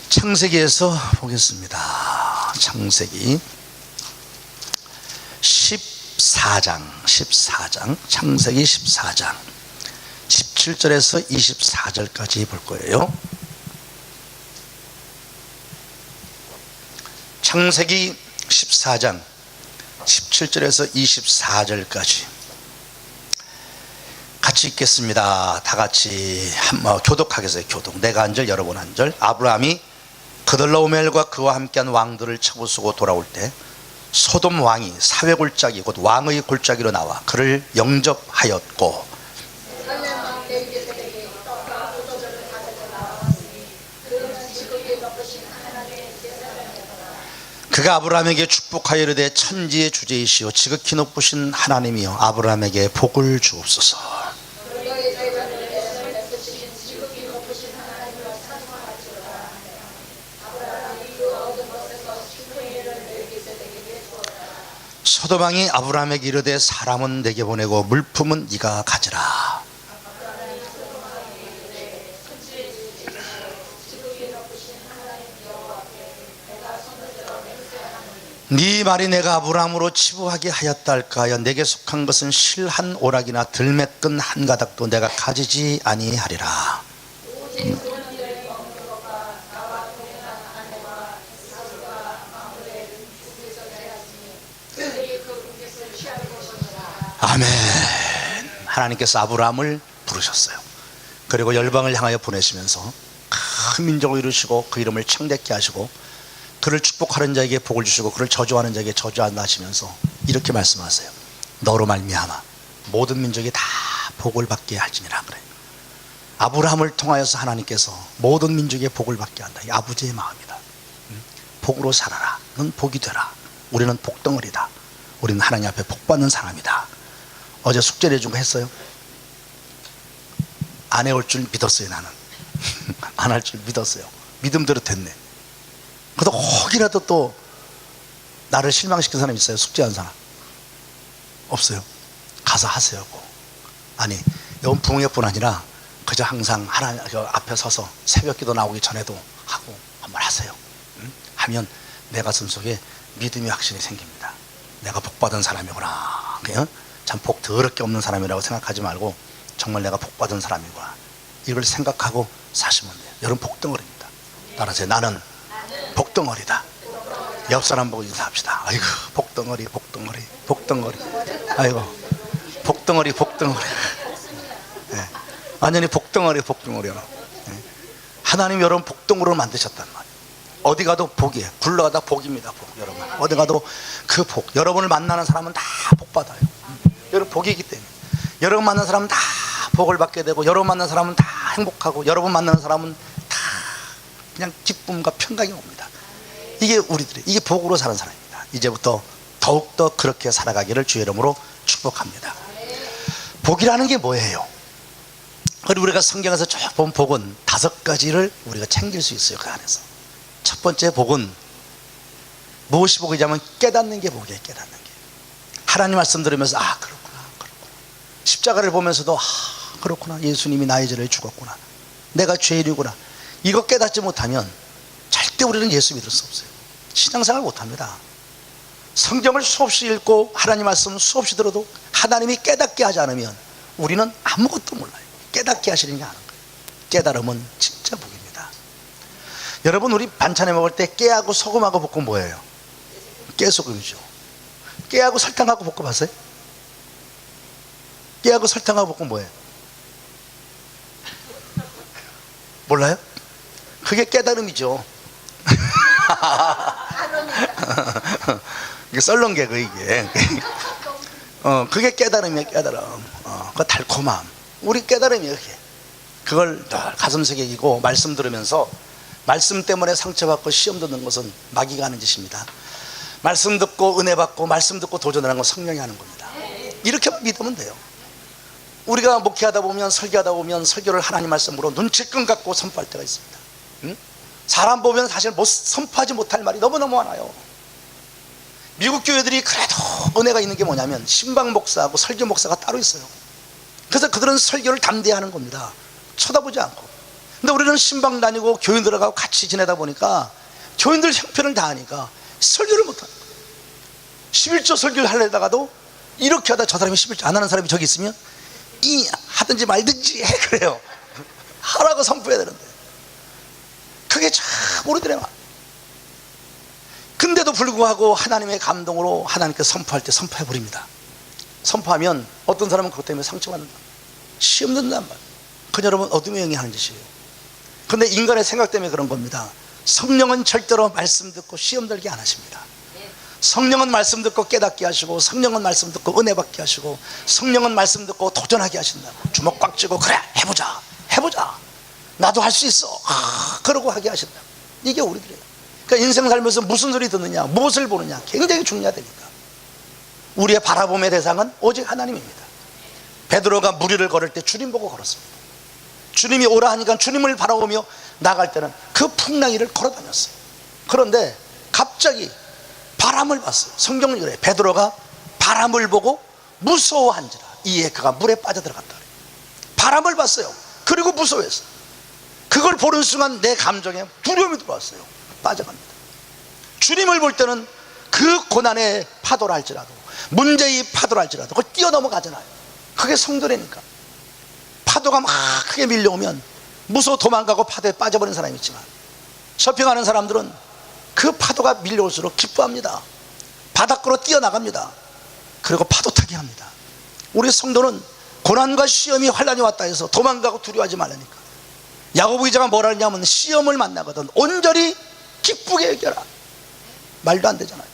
창세기에서 보겠습니다. 창세기 14장 창세기 14장 17절에서 24절까지 볼 거예요. 창세기 14장 17절에서 24절까지 같이 읽겠습니다. 다 같이 교독하겠어요. 교독. 내가 한 절 여러분 한 절. 아브라함이 그들라오멜과 그와 함께한 왕들을 쳐부수고 돌아올 때 소돔 왕이 사회 골짜기 곧 왕의 골짜기로 나와 그를 영접하였고, 그가 아브라함에게 축복하여 이르되 천지의 주제이시오 지극히 높으신 하나님이여 아브라함에게 복을 주옵소서. 소돔 왕이 아브라함에게 이르되 사람은 내게 보내고 물품은 네가 가지라. 네 말이 내가 아브라함으로 치부하게 하였다 할까 하여 내게 속한 것은 실 한 오락이나 들매끈 한 가닥도 내가 가지지 아니하리라. 아멘. 하나님께서 아브라함을 부르셨어요. 그리고 열방을 향하여 보내시면서 큰 민족을 이루시고 그 이름을 창대케 하시고 그를 축복하는 자에게 복을 주시고 그를 저주하는 자에게 저주한다 하시면서 이렇게 말씀하세요. 너로 말미암아 모든 민족이 다 복을 받게 할지니라. 그래. 아브라함을 통하여서 하나님께서 모든 민족의 복을 받게 한다. 이 아버지의 마음이다. 복으로 살아라. 넌 복이 되라. 우리는 복덩어리다. 우리는 하나님 앞에 복 받는 사람이다. 어제 숙제를 해준 거 했어요? 안 해올 줄 믿었어요. 나는 안 할 줄 믿었어요. 믿음대로 됐네. 그래도 혹이라도 또 나를 실망시킨 사람 있어요? 숙제한 사람 없어요? 가서 하세요. 아니 이건 부흥회뿐 아니라 그저 항상 하나님 앞에 서서 새벽기도 나오기 전에도 하고 한번 하세요. 하면 내 가슴 속에 믿음의 확신이 생깁니다. 내가 복받은 사람이구나. 참 복 더럽게 없는 사람이라고 생각하지 말고 정말 내가 복받은 사람이구나 이걸 생각하고 사시면 돼요. 여러분 복덩어리입니다. 따라서 나는 복덩어리다. 옆 사람 보고 인사합시다. 아이고 복덩어리 복덩어리 복덩어리. 아이고 복덩어리 복덩어리. 네. 완전히 복덩어리 복덩어리요. 네. 하나님 여러분 복덩어리로 만드셨단 말이에요. 어디 가도 복이에요. 굴러가다 복입니다. 복. 여러분 어디 가도 그 복. 여러분을 만나는 사람은 다 복받아요. 여러분 복이기 때문에 여러분 만나는 사람은 다 복을 받게 되고 여러분 만나는 사람은 다 행복하고 여러분 만나는 사람은 다 그냥 기쁨과 평강이 옵니다. 이게 우리들이 이게 복으로 사는 사람입니다. 이제부터 더욱더 그렇게 살아가기를 주의 이름으로 축복합니다. 복이라는 게 뭐예요? 우리가 성경에서 쭉 본 복은 5가지를 우리가 챙길 수 있어요. 그 안에서 첫 번째 복은 무엇이 복이냐면 깨닫는 게 복이에요. 깨닫는 게 하나님 말씀 들으면서 그렇구나 그렇구나. 십자가를 보면서도 그렇구나 예수님이 나의 죄를 죽었구나 내가 죄인이구나. 이거 깨닫지 못하면 절대 우리는 예수 믿을 수 없어요. 신앙생활 못합니다. 성경을 수없이 읽고 하나님 말씀 수없이 들어도 하나님이 깨닫게 하지 않으면 우리는 아무것도 몰라요. 깨닫게 하시는 게 아는 거예요. 깨달음은 진짜 복입니다. 여러분 우리 반찬에 먹을 때 깨하고 소금하고 볶음 뭐예요? 깨소금이죠. 깨하고 설탕하고 볶음 아세요? 깨하고 설탕하고 볶음 뭐예요? 몰라요? 그게 깨달음이죠. 이게 썰렁 개그 이게. 그게 깨달음이에요. 깨달음. 그 달콤함. 우리 깨달음이에요. 그게. 그걸 가슴속에 이고 말씀 들으면서 말씀 때문에 상처받고 시험 듣는 것은 마귀가 하는 짓입니다. 말씀 듣고 은혜 받고 말씀 듣고 도전하는 건 성령이 하는 겁니다. 이렇게 믿으면 돼요. 우리가 목회하다 보면 설교하다 보면 설교를 하나님 말씀으로 눈치껏 갖고 선포할 때가 있습니다. 사람 보면 사실 선포하지 못할 말이 너무너무 많아요. 미국 교회들이 그래도 은혜가 있는 게 뭐냐면 신방 목사하고 설교 목사가 따로 있어요. 그래서 그들은 설교를 담대히 하는 겁니다. 쳐다보지 않고. 근데 우리는 신방 다니고 교인 들어가고 같이 지내다 보니까 교인들 형편을 다 하니까 설교를 못하는 거예요. 11조 설교를 하려다가도 이렇게 하다 저 사람이 11조 안 하는 사람이 저기 있으면 이 하든지 말든지 해 그래요. 하라고 선포해야 되는데 그게 참 우리들의 마음. 근데도 불구하고 하나님의 감동으로 하나님께서 선포할 때 선포해버립니다. 선포하면 어떤 사람은 그것 때문에 상처받는다, 시험 든단 말이에요. 그 여러분 어둠의 영이 하는 짓이에요. 근데 인간의 생각 때문에 그런 겁니다. 성령은 절대로 말씀 듣고 시험 들게 안 하십니다. 성령은 말씀 듣고 깨닫게 하시고, 성령은 말씀 듣고 은혜 받게 하시고, 성령은 말씀 듣고 도전하게 하신다. 주먹 꽉 쥐고 그래 해보자 해보자 나도 할 수 있어 그러고 하게 하신다. 이게 우리들이에요. 그러니까 인생 살면서 무슨 소리 듣느냐, 무엇을 보느냐 굉장히 중요하다니까. 우리의 바라봄의 대상은 오직 하나님입니다. 베드로가 무리를 걸을 때 주님 보고 걸었습니다. 주님이 오라 하니까 주님을 바라보며 나갈 때는 그 풍랑이를 걸어 다녔어요. 그런데 갑자기 바람을 봤어요. 성경은 그래, 베드로가 바람을 보고 무서워한지라 이에 그가 물에 빠져들어갔다 그래요. 바람을 봤어요. 그리고 무서워했어요. 그걸 보는 순간 내 감정에 두려움이 들어왔어요. 빠져갑니다. 주님을 볼 때는 그 고난의 파도라 할지라도, 문제의 파도라 할지라도 그걸 뛰어넘어가잖아요. 그게 성도라니까. 파도가 막 크게 밀려오면 무서워 도망가고 파도에 빠져버린 사람이 있지만, 서핑하는 사람들은 그 파도가 밀려올수록 기뻐합니다. 바닷가로 뛰어나갑니다. 그리고 파도 타기 합니다. 우리 성도는 고난과 시험이 환난이 왔다 해서 도망가고 두려워하지 말라니까. 야고보 기자가 뭐라 하냐면 시험을 만나거든 온전히 기쁘게 여겨라. 말도 안 되잖아요.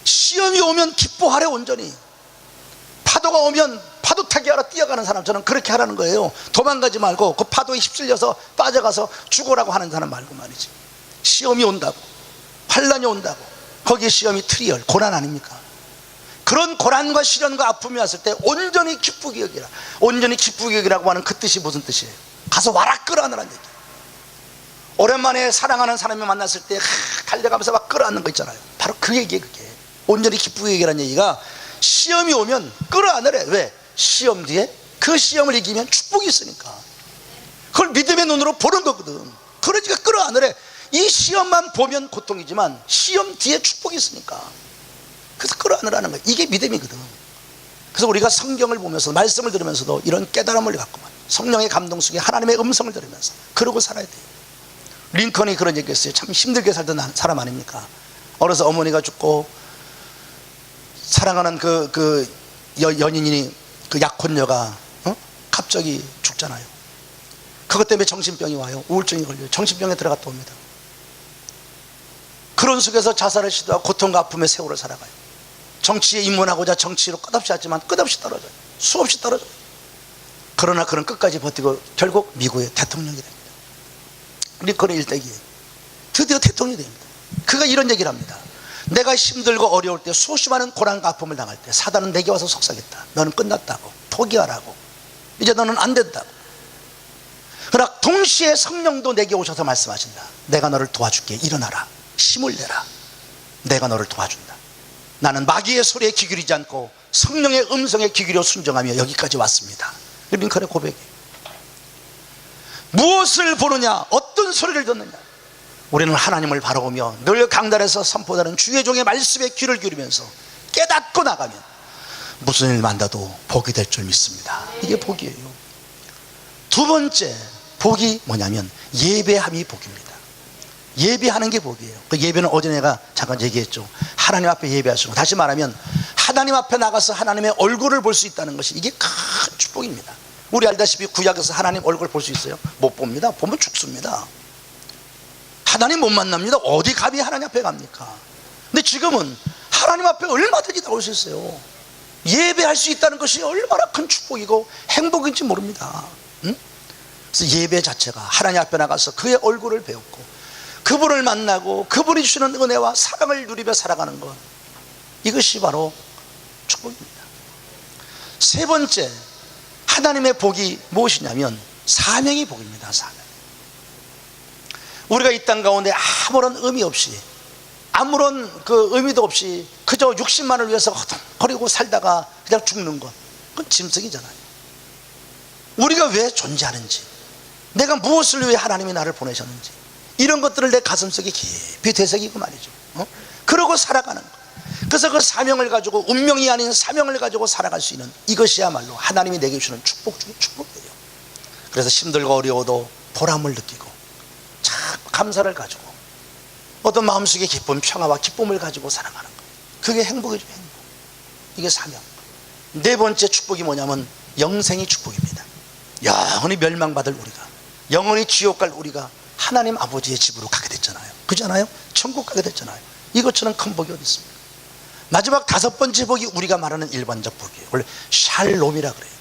시험이 오면 기뻐하래. 온전히 파도가 오면 파도 타기 하러 뛰어가는 사람, 저는 그렇게 하라는 거예요. 도망가지 말고 그 파도에 휩쓸려서 빠져가서 죽으라고 하는 사람 말고 말이지. 시험이 온다고, 환난이 온다고, 거기에 시험이 트리얼 고난 아닙니까? 그런 고난과 시련과 아픔이 왔을 때 온전히 기쁘게 여기라. 온전히 기쁘게 여기라고 하는 그 뜻이 무슨 뜻이에요? 가서 와라 끌어안으라는 얘기예요. 오랜만에 사랑하는 사람이 만났을 때 달려가면서 막 끌어안는 거 있잖아요. 바로 그 얘기예요. 그게 온전히 기쁘게 여기라는 얘기가, 시험이 오면 끌어안으래. 왜? 시험 뒤에 그 시험을 이기면 축복이 있으니까. 그걸 믿음의 눈으로 보는 거거든. 그러니까 끌어안으래. 이 시험만 보면 고통이지만 시험 뒤에 축복이 있으니까. 그래서 끌어안으라는 거예요. 이게 믿음이거든. 그래서 우리가 성경을 보면서 말씀을 들으면서도 이런 깨달음을 갖고만 성령의 감동 속에 하나님의 음성을 들으면서 그러고 살아야 돼요. 링컨이 그런 얘기했어요. 참 힘들게 살던 사람 아닙니까? 어려서 어머니가 죽고 사랑하는 그 연인이, 그 약혼녀가 갑자기 죽잖아요. 그것 때문에 정신병이 와요. 우울증이 걸려요. 정신병에 들어갔다 옵니다. 그런 속에서 자살을 시도하고 고통과 아픔의 세월을 살아가요. 정치에 입문하고자 정치로 끝없이 하지만 끝없이 떨어져요. 수없이 떨어져요. 그러나 그는 끝까지 버티고 결국 미국의 대통령이 됩니다. 링컨의 일대기에 드디어 대통령이 됩니다. 그가 이런 얘기를 합니다. 내가 힘들고 어려울 때, 수없이 많은 고난과 아픔을 당할 때 사단은 내게 와서 속삭였다. 너는 끝났다고, 포기하라고, 이제 너는 안 된다고. 그러나 동시에 성령도 내게 오셔서 말씀하신다. 내가 너를 도와줄게. 일어나라. 힘을 내라. 내가 너를 도와준다. 나는 마귀의 소리에 귀 기울이지 않고 성령의 음성에 귀 기울여 순종하며 여기까지 왔습니다. 링컨의 고백이에요. 무엇을 보느냐, 어떤 소리를 듣느냐. 우리는 하나님을 바라보며 늘 강단에서 선포하는 주의 종의 말씀에 귀를 기울이면서 깨닫고 나가면 무슨 일 만나도 복이 될 줄 믿습니다. 이게 복이에요. 두 번째 복이 뭐냐면 예배함이 복입니다. 예배하는 게 복이에요. 그 예배는 어제 내가 잠깐 얘기했죠. 하나님 앞에 예배하시고, 다시 말하면 하나님 앞에 나가서 하나님의 얼굴을 볼 수 있다는 것이 이게 큰 축복입니다. 우리 알다시피 구약에서 하나님 얼굴 볼 수 있어요? 못 봅니다. 보면 죽습니다. 하나님 못 만납니다. 어디 감히 하나님 앞에 갑니까? 근데 지금은 하나님 앞에 얼마든지 나올 수 있어요. 예배할 수 있다는 것이 얼마나 큰 축복이고 행복인지 모릅니다. 응? 그래서 예배 자체가 하나님 앞에 나가서 그의 얼굴을 배웠고 그분을 만나고 그분이 주시는 은혜와 사랑을 누리며 살아가는 것, 이것이 바로 축복입니다. 세 번째 하나님의 복이 무엇이냐면 사명이 복입니다. 사명. 우리가 이 땅 가운데 아무런 의미 없이, 아무런 그 의미도 없이 그저 육신만을 위해서 허덕거리고 살다가 그냥 죽는 것, 그건 짐승이잖아요. 우리가 왜 존재하는지, 내가 무엇을 위해 하나님이 나를 보내셨는지, 이런 것들을 내 가슴속에 깊이 되새기고 말이죠. 그러고 살아가는 거. 그래서 그 사명을 가지고, 운명이 아닌 사명을 가지고 살아갈 수 있는, 이것이야말로 하나님이 내게 주시는 축복 중에 축복이에요. 그래서 힘들고 어려워도 보람을 느끼고 참 감사를 가지고 어떤 마음속에 기쁨, 평화와 기쁨을 가지고 살아가는 거, 그게 행복이죠. 행복. 이게 사명. 네 번째 축복이 뭐냐면 영생이 축복입니다. 영원히 멸망받을 우리가, 영원히 지옥 갈 우리가 하나님 아버지의 집으로 가게 됐잖아요. 그렇잖아요? 천국 가게 됐잖아요. 이것처럼 큰 복이 어디 있습니까? 마지막 다섯 번째 복이 우리가 말하는 일반적 복이에요. 원래 샬롬이라 그래요.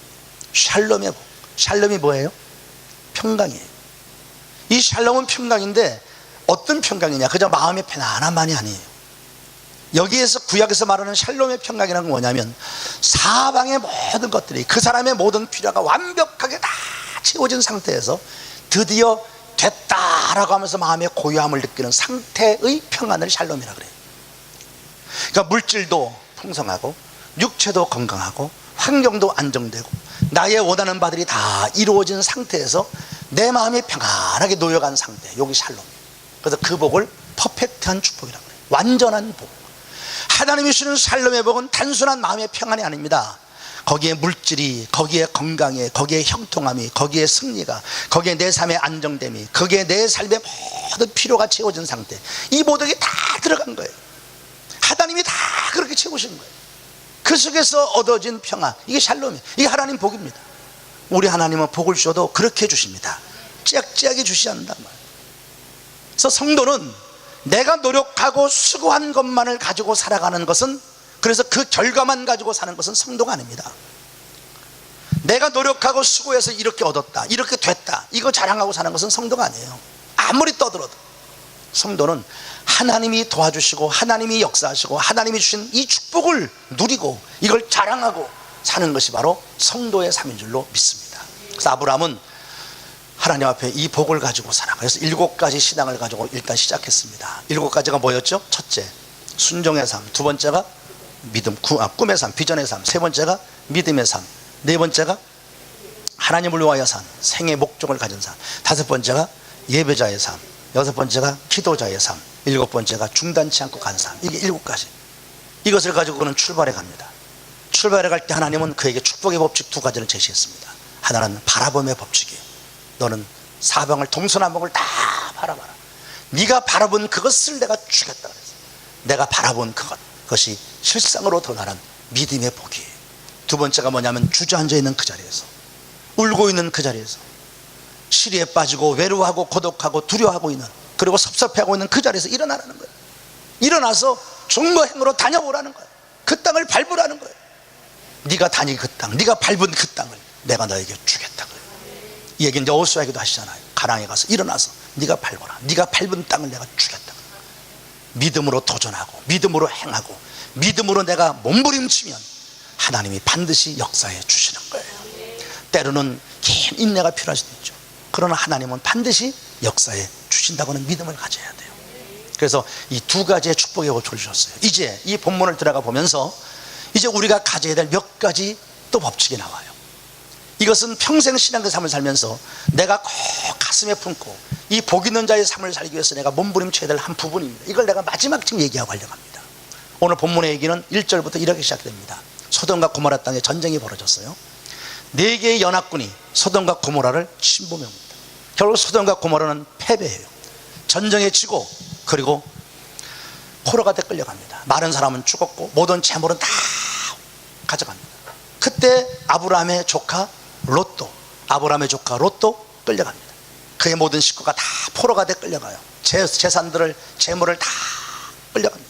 샬롬의 복. 샬롬이 뭐예요? 평강이에요. 이 샬롬은 평강인데 어떤 평강이냐? 그저 마음의 편안함만이 아니에요. 여기에서 구약에서 말하는 샬롬의 평강이라는 건 뭐냐면 사방의 모든 것들이, 그 사람의 모든 필요가 완벽하게 다 채워진 상태에서 드디어 됐다라고 하면서 마음의 고요함을 느끼는 상태의 평안을 샬롬이라 그래요. 그러니까 물질도 풍성하고 육체도 건강하고 환경도 안정되고 나의 원하는 바들이 다 이루어진 상태에서 내 마음이 평안하게 놓여간 상태, 여기 샬롬이에요. 그래서 그 복을 퍼펙트한 축복이라고 그래요. 완전한 복. 하나님이 주시는 샬롬의 복은 단순한 마음의 평안이 아닙니다. 거기에 물질이, 거기에 건강이, 거기에 형통함이, 거기에 승리가, 거기에 내 삶의 안정됨이, 거기에 내 삶의 모든 필요가 채워진 상태, 이 모든 게 다 들어간 거예요. 하나님이 다 그렇게 채우신 거예요. 그 속에서 얻어진 평안, 이게 샬롬이에요. 이게 하나님 복입니다. 우리 하나님은 복을 주셔도 그렇게 주십니다. 짝짝이 주시지 않는단 말이에요. 그래서 성도는 내가 노력하고 수고한 것만을 가지고 살아가는 것은, 그래서 그 결과만 가지고 사는 것은 성도가 아닙니다. 내가 노력하고 수고해서 이렇게 얻었다, 이렇게 됐다, 이거 자랑하고 사는 것은 성도가 아니에요. 아무리 떠들어도. 성도는 하나님이 도와주시고 하나님이 역사하시고 하나님이 주신 이 축복을 누리고 이걸 자랑하고 사는 것이 바로 성도의 삶인 줄로 믿습니다. 그래서 아브라함은 하나님 앞에 이 복을 가지고 살아. 그래서 7가지 신앙을 가지고 일단 시작했습니다. 7가지가 뭐였죠? 첫째, 순종의 삶. 두 번째가 믿음, 꿈의 삶, 비전의 삶. 세 번째가 믿음의 삶. 네 번째가 하나님을 위하여 산, 생의 목적을 가진 삶. 다섯 번째가 예배자의 삶. 여섯 번째가 기도자의 삶. 일곱 번째가 중단치 않고 가는 삶. 이게 7가지. 이것을 가지고 그는 출발해 갑니다. 출발해 갈 때 하나님은 그에게 축복의 법칙 2가지를 제시했습니다. 하나는 바라봄의 법칙이에요. 너는 사방을 동서남북을 다 바라봐라. 네가 바라본 그것을 내가 주겠다 그랬어요. 내가 바라본 그것이 실상으로 드러나는 믿음의 복이에요. 두 번째가 뭐냐면 주저앉아 있는 그 자리에서, 울고 있는 그 자리에서, 시리에 빠지고 외로워하고 고독하고 두려워하고 있는, 그리고 섭섭해하고 있는 그 자리에서 일어나라는 거예요. 일어나서 중거행으로 다녀보라는 거예요. 그 땅을 밟으라는 거예요. 네가 다니는 그 땅, 네가 밟은 그 땅을 내가 너에게 주겠다 그래요. 이 얘기는 이제 여호수아에게도 하시잖아요. 가나안에 가서 일어나서 네가 밟아라. 네가 밟은 땅을 내가 주겠다. 믿음으로 도전하고 믿음으로 행하고 믿음으로 내가 몸부림치면 하나님이 반드시 역사해 주시는 거예요. 때로는 긴 인내가 필요할 수도 있죠. 그러나 하나님은 반드시 역사해 주신다고는 믿음을 가져야 돼요. 그래서 이 2가지의 축복의 법칙을 주셨어요. 이제 이 본문을 들어가 보면서 이제 우리가 가져야 될 몇 가지 또 법칙이 나와요. 이것은 평생 신앙의 삶을 살면서 내가 꼭 가슴에 품고 이 복 있는 자의 삶을 살기 위해서 내가 몸부림쳐야 될 한 부분입니다. 이걸 내가 마지막 지금 얘기하고 하려고 합니다. 오늘 본문의 얘기는 1절부터 이렇게 시작됩니다. 소돔과 고모라 땅에 전쟁이 벌어졌어요. 4개의 연합군이 소돔과 고모라를 침범합니다. 결국 소돔과 고모라는 패배해요. 전쟁에 지고 그리고 포로가 돼 끌려갑니다. 많은 사람은 죽었고 모든 재물은 다 가져갑니다. 그때 아브라함의 조카 롯도 끌려갑니다. 그의 모든 식구가 다 포로가 돼 끌려가요. 재산들을, 재물을 다 끌려갑니다.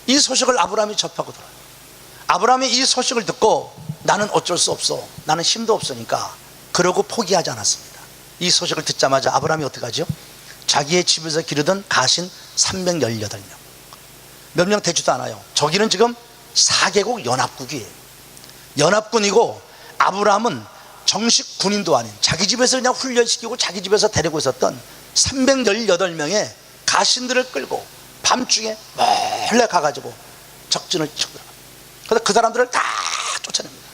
이 소식을 아브라함이 접하고 들어요. 아브라함이 이 소식을 듣고 나는 어쩔 수 없어, 나는 힘도 없으니까, 그러고 포기하지 않았습니다. 이 소식을 듣자마자 아브라함이 어떻게 하죠? 자기의 집에서 기르던 가신 318명, 몇 명 되지도 않아요. 저기는 지금 4개국 연합국이에요. 연합군이고 아브라함은 정식 군인도 아닌 자기 집에서 그냥 훈련시키고 자기 집에서 데리고 있었던 318명의 가신들을 끌고 밤중에 몰래 가가지고 적진을 치고 들어갑니다. 그래서 그 사람들을 다 쫓아냅니다.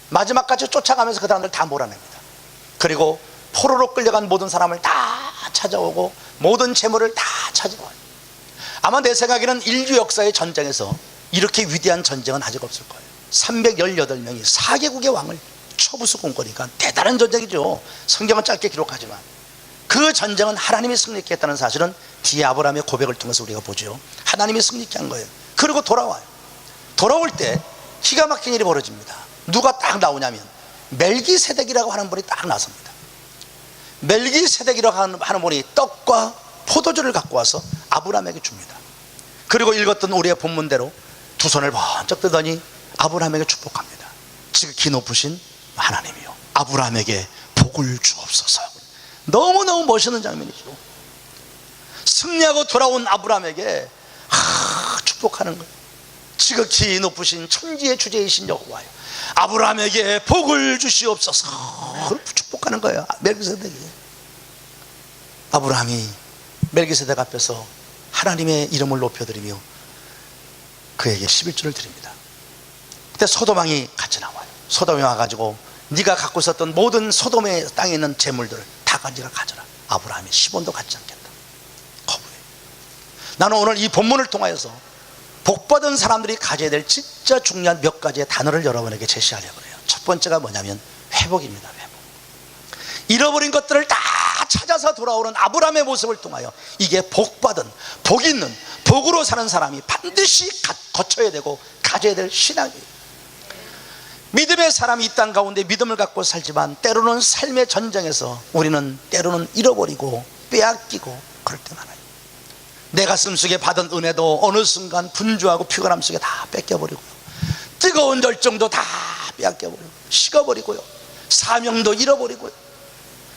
마지막까지 쫓아가면서 그 사람들을 다 몰아냅니다. 그리고 포로로 끌려간 모든 사람을 다 찾아오고 모든 재물을 다 찾아와요. 아마 내 생각에는 인류 역사의 전쟁에서 이렇게 위대한 전쟁은 아직 없을 거예요. 318명이 4개국의 왕을 초부수 공거니까 대단한 전쟁이죠. 성경은 짧게 기록하지만 그 전쟁은 하나님이 승리케 했다는 사실은 뒤에 아브라함의 고백을 통해서 우리가 보죠. 하나님이 승리케 한 거예요. 그리고 돌아와요. 돌아올 때 기가 막힌 일이 벌어집니다. 누가 딱 나오냐면 멜기세덱이라고 하는 분이 딱 나섭니다. 멜기세덱이라고 하는 분이 떡과 포도주를 갖고 와서 아브라함에게 줍니다. 그리고 읽었던 우리의 본문대로 두 손을 번쩍 뜨더니 아브라함에게 축복합니다. 지극히 높으신 하나님이요 아브라함에게 복을 주옵소서. 너무너무 멋있는 장면이죠. 승리하고 돌아온 아브라함에게 축복하는 거예요. 지극히 높으신 천지의 주제이신 여호와요 아브라함에게 복을 주시옵소서. 축복하는 거예요. 멜기세덱이. 아브라함이 멜기세덱 앞에서 하나님의 이름을 높여드리며 그에게 11조를 드립니다. 그때 소돔왕이 같이 나와요. 소돔이 와가지고 네가 갖고 있었던 모든 소돔의 땅에 있는 재물들을 다 가져라. 아브라함이 10원도 갖지 않겠다. 거부해. 나는 오늘 이 본문을 통하여서 복받은 사람들이 가져야 될 진짜 중요한 몇 가지의 단어를 여러분에게 제시하려고 해요. 첫 번째가 뭐냐면 회복입니다. 회복. 잃어버린 것들을 다 찾아서 돌아오는 아브라함의 모습을 통하여 이게 복받은, 복 있는, 복으로 사는 사람이 반드시 거쳐야 되고 가져야 될 신앙이에요. 믿음의 사람이 이 땅 가운데 믿음을 갖고 살지만 때로는 삶의 전쟁에서 우리는 때로는 잃어버리고 빼앗기고 그럴 때 많아요. 내 가슴 속에 받은 은혜도 어느 순간 분주하고 피곤함 속에 다 뺏겨버리고요. 뜨거운 열정도 다 빼앗겨버리고 식어버리고요. 사명도 잃어버리고요.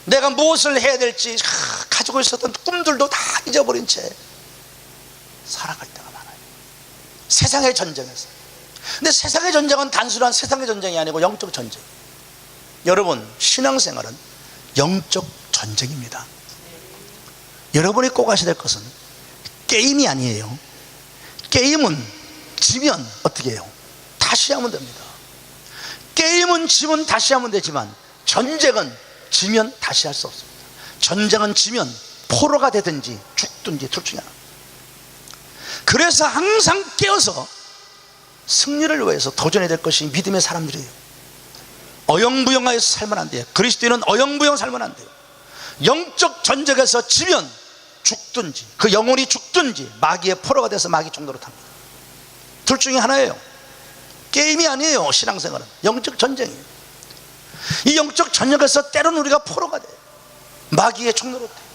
내가 무엇을 해야 될지 가지고 있었던 꿈들도 다 잊어버린 채 살아갈 때가 많아요. 세상의 전쟁에서. 근데 세상의 전쟁은 단순한 세상의 전쟁이 아니고 영적 전쟁. 여러분, 신앙생활은 영적 전쟁입니다. 여러분이 꼭 아셔야 될 것은 게임이 아니에요. 게임은 지면 어떻게 해요? 다시 하면 됩니다. 게임은 지면 다시 하면 되지만 전쟁은 지면 다시 할 수 없습니다. 전쟁은 지면 포로가 되든지 죽든지 둘 중에 하나. 그래서 항상 깨어서 승리를 위해서 도전해야 될 것이 믿음의 사람들이에요. 어영부영하여서 살면 안 돼요. 그리스도인은 어영부영 살면 안 돼요. 영적 전쟁에서 지면 죽든지 그 영혼이 죽든지 마귀의 포로가 돼서 마귀 종로로 탑니다. 둘 중에 하나예요. 게임이 아니에요. 신앙생활은 영적 전쟁이에요. 이 영적 전쟁에서 때로는 우리가 포로가 돼요. 마귀의 종로로 돼요.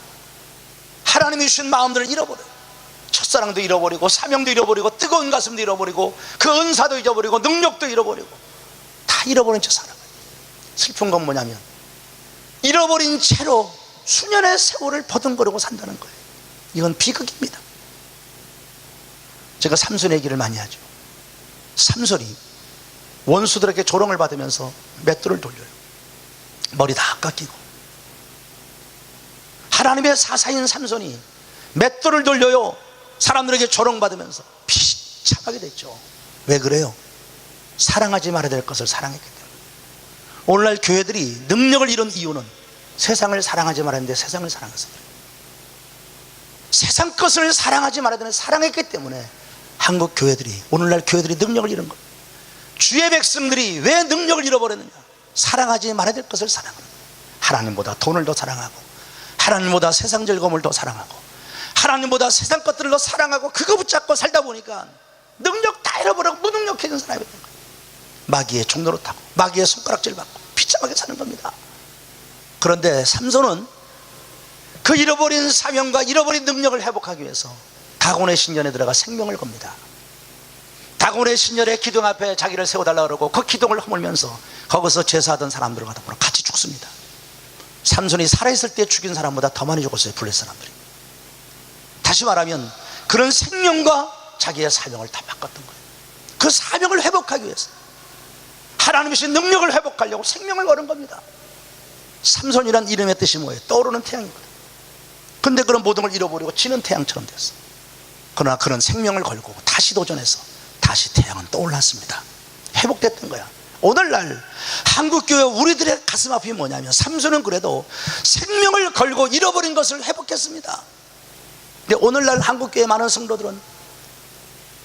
하나님이 주신 마음들을 잃어버려요. 첫사랑도 잃어버리고 사명도 잃어버리고 뜨거운 가슴도 잃어버리고 그 은사도 잃어버리고 능력도 잃어버리고 다 잃어버린 채 살아가요. 슬픈 건 뭐냐면 잃어버린 채로 수년의 세월을 버둥거리고 산다는 거예요. 이건 비극입니다. 제가 삼손 얘기를 많이 하죠. 삼손이 원수들에게 조롱을 받으면서 맷돌을 돌려요. 머리 다 깎이고. 하나님의 사사인 삼손이 맷돌을 돌려요. 사람들에게 조롱받으면서 비참하게 됐죠. 왜 그래요? 사랑하지 말아야 될 것을 사랑했기 때문에. 오늘날 교회들이 능력을 잃은 이유는 세상을 사랑하지 말았는데 세상을 사랑해서 그래요. 세상 것을 사랑하지 말아야 되는 사랑했기 때문에 한국 교회들이, 오늘날 교회들이 능력을 잃은 거예요. 주의 백성들이 왜 능력을 잃어버렸느냐? 사랑하지 말아야 될 것을 사랑하는 거예요. 하나님보다 돈을 더 사랑하고 하나님보다 세상 즐거움을 더 사랑하고 하나님보다 세상 것들을 더 사랑하고 그거 붙잡고 살다 보니까 능력 다 잃어버리고 무능력해진 사람이 된 거예요. 마귀의 종로로 타고 마귀의 손가락질 받고 비참하게 사는 겁니다. 그런데 삼손은 그 잃어버린 사명과 잃어버린 능력을 회복하기 위해서 다곤의 신전에 들어가 생명을 겁니다. 다곤의 신전의 기둥 앞에 자기를 세워달라고 그러고 그 기둥을 허물면서 거기서 제사하던 사람들과 같이 죽습니다. 삼손이 살아있을 때 죽인 사람보다 더 많이 죽었어요. 블레 사람들이. 다시 말하면 그런 생명과 자기의 사명을 다 바꿨던 거예요. 그 사명을 회복하기 위해서 하나님이 주신 능력을 회복하려고 생명을 거는 겁니다. 삼손이란 이름의 뜻이 뭐예요? 떠오르는 태양이거든요. 근데 그런 모든 걸 잃어버리고 지는 태양처럼 됐어. 그러나 그런 생명을 걸고 다시 도전해서 다시 태양은 떠올랐습니다. 회복됐던 거야. 오늘날 한국교회 우리들의 가슴 아픔이 뭐냐면, 삼손은 그래도 생명을 걸고 잃어버린 것을 회복했습니다. 근데 오늘날 한국교회 많은 성도들은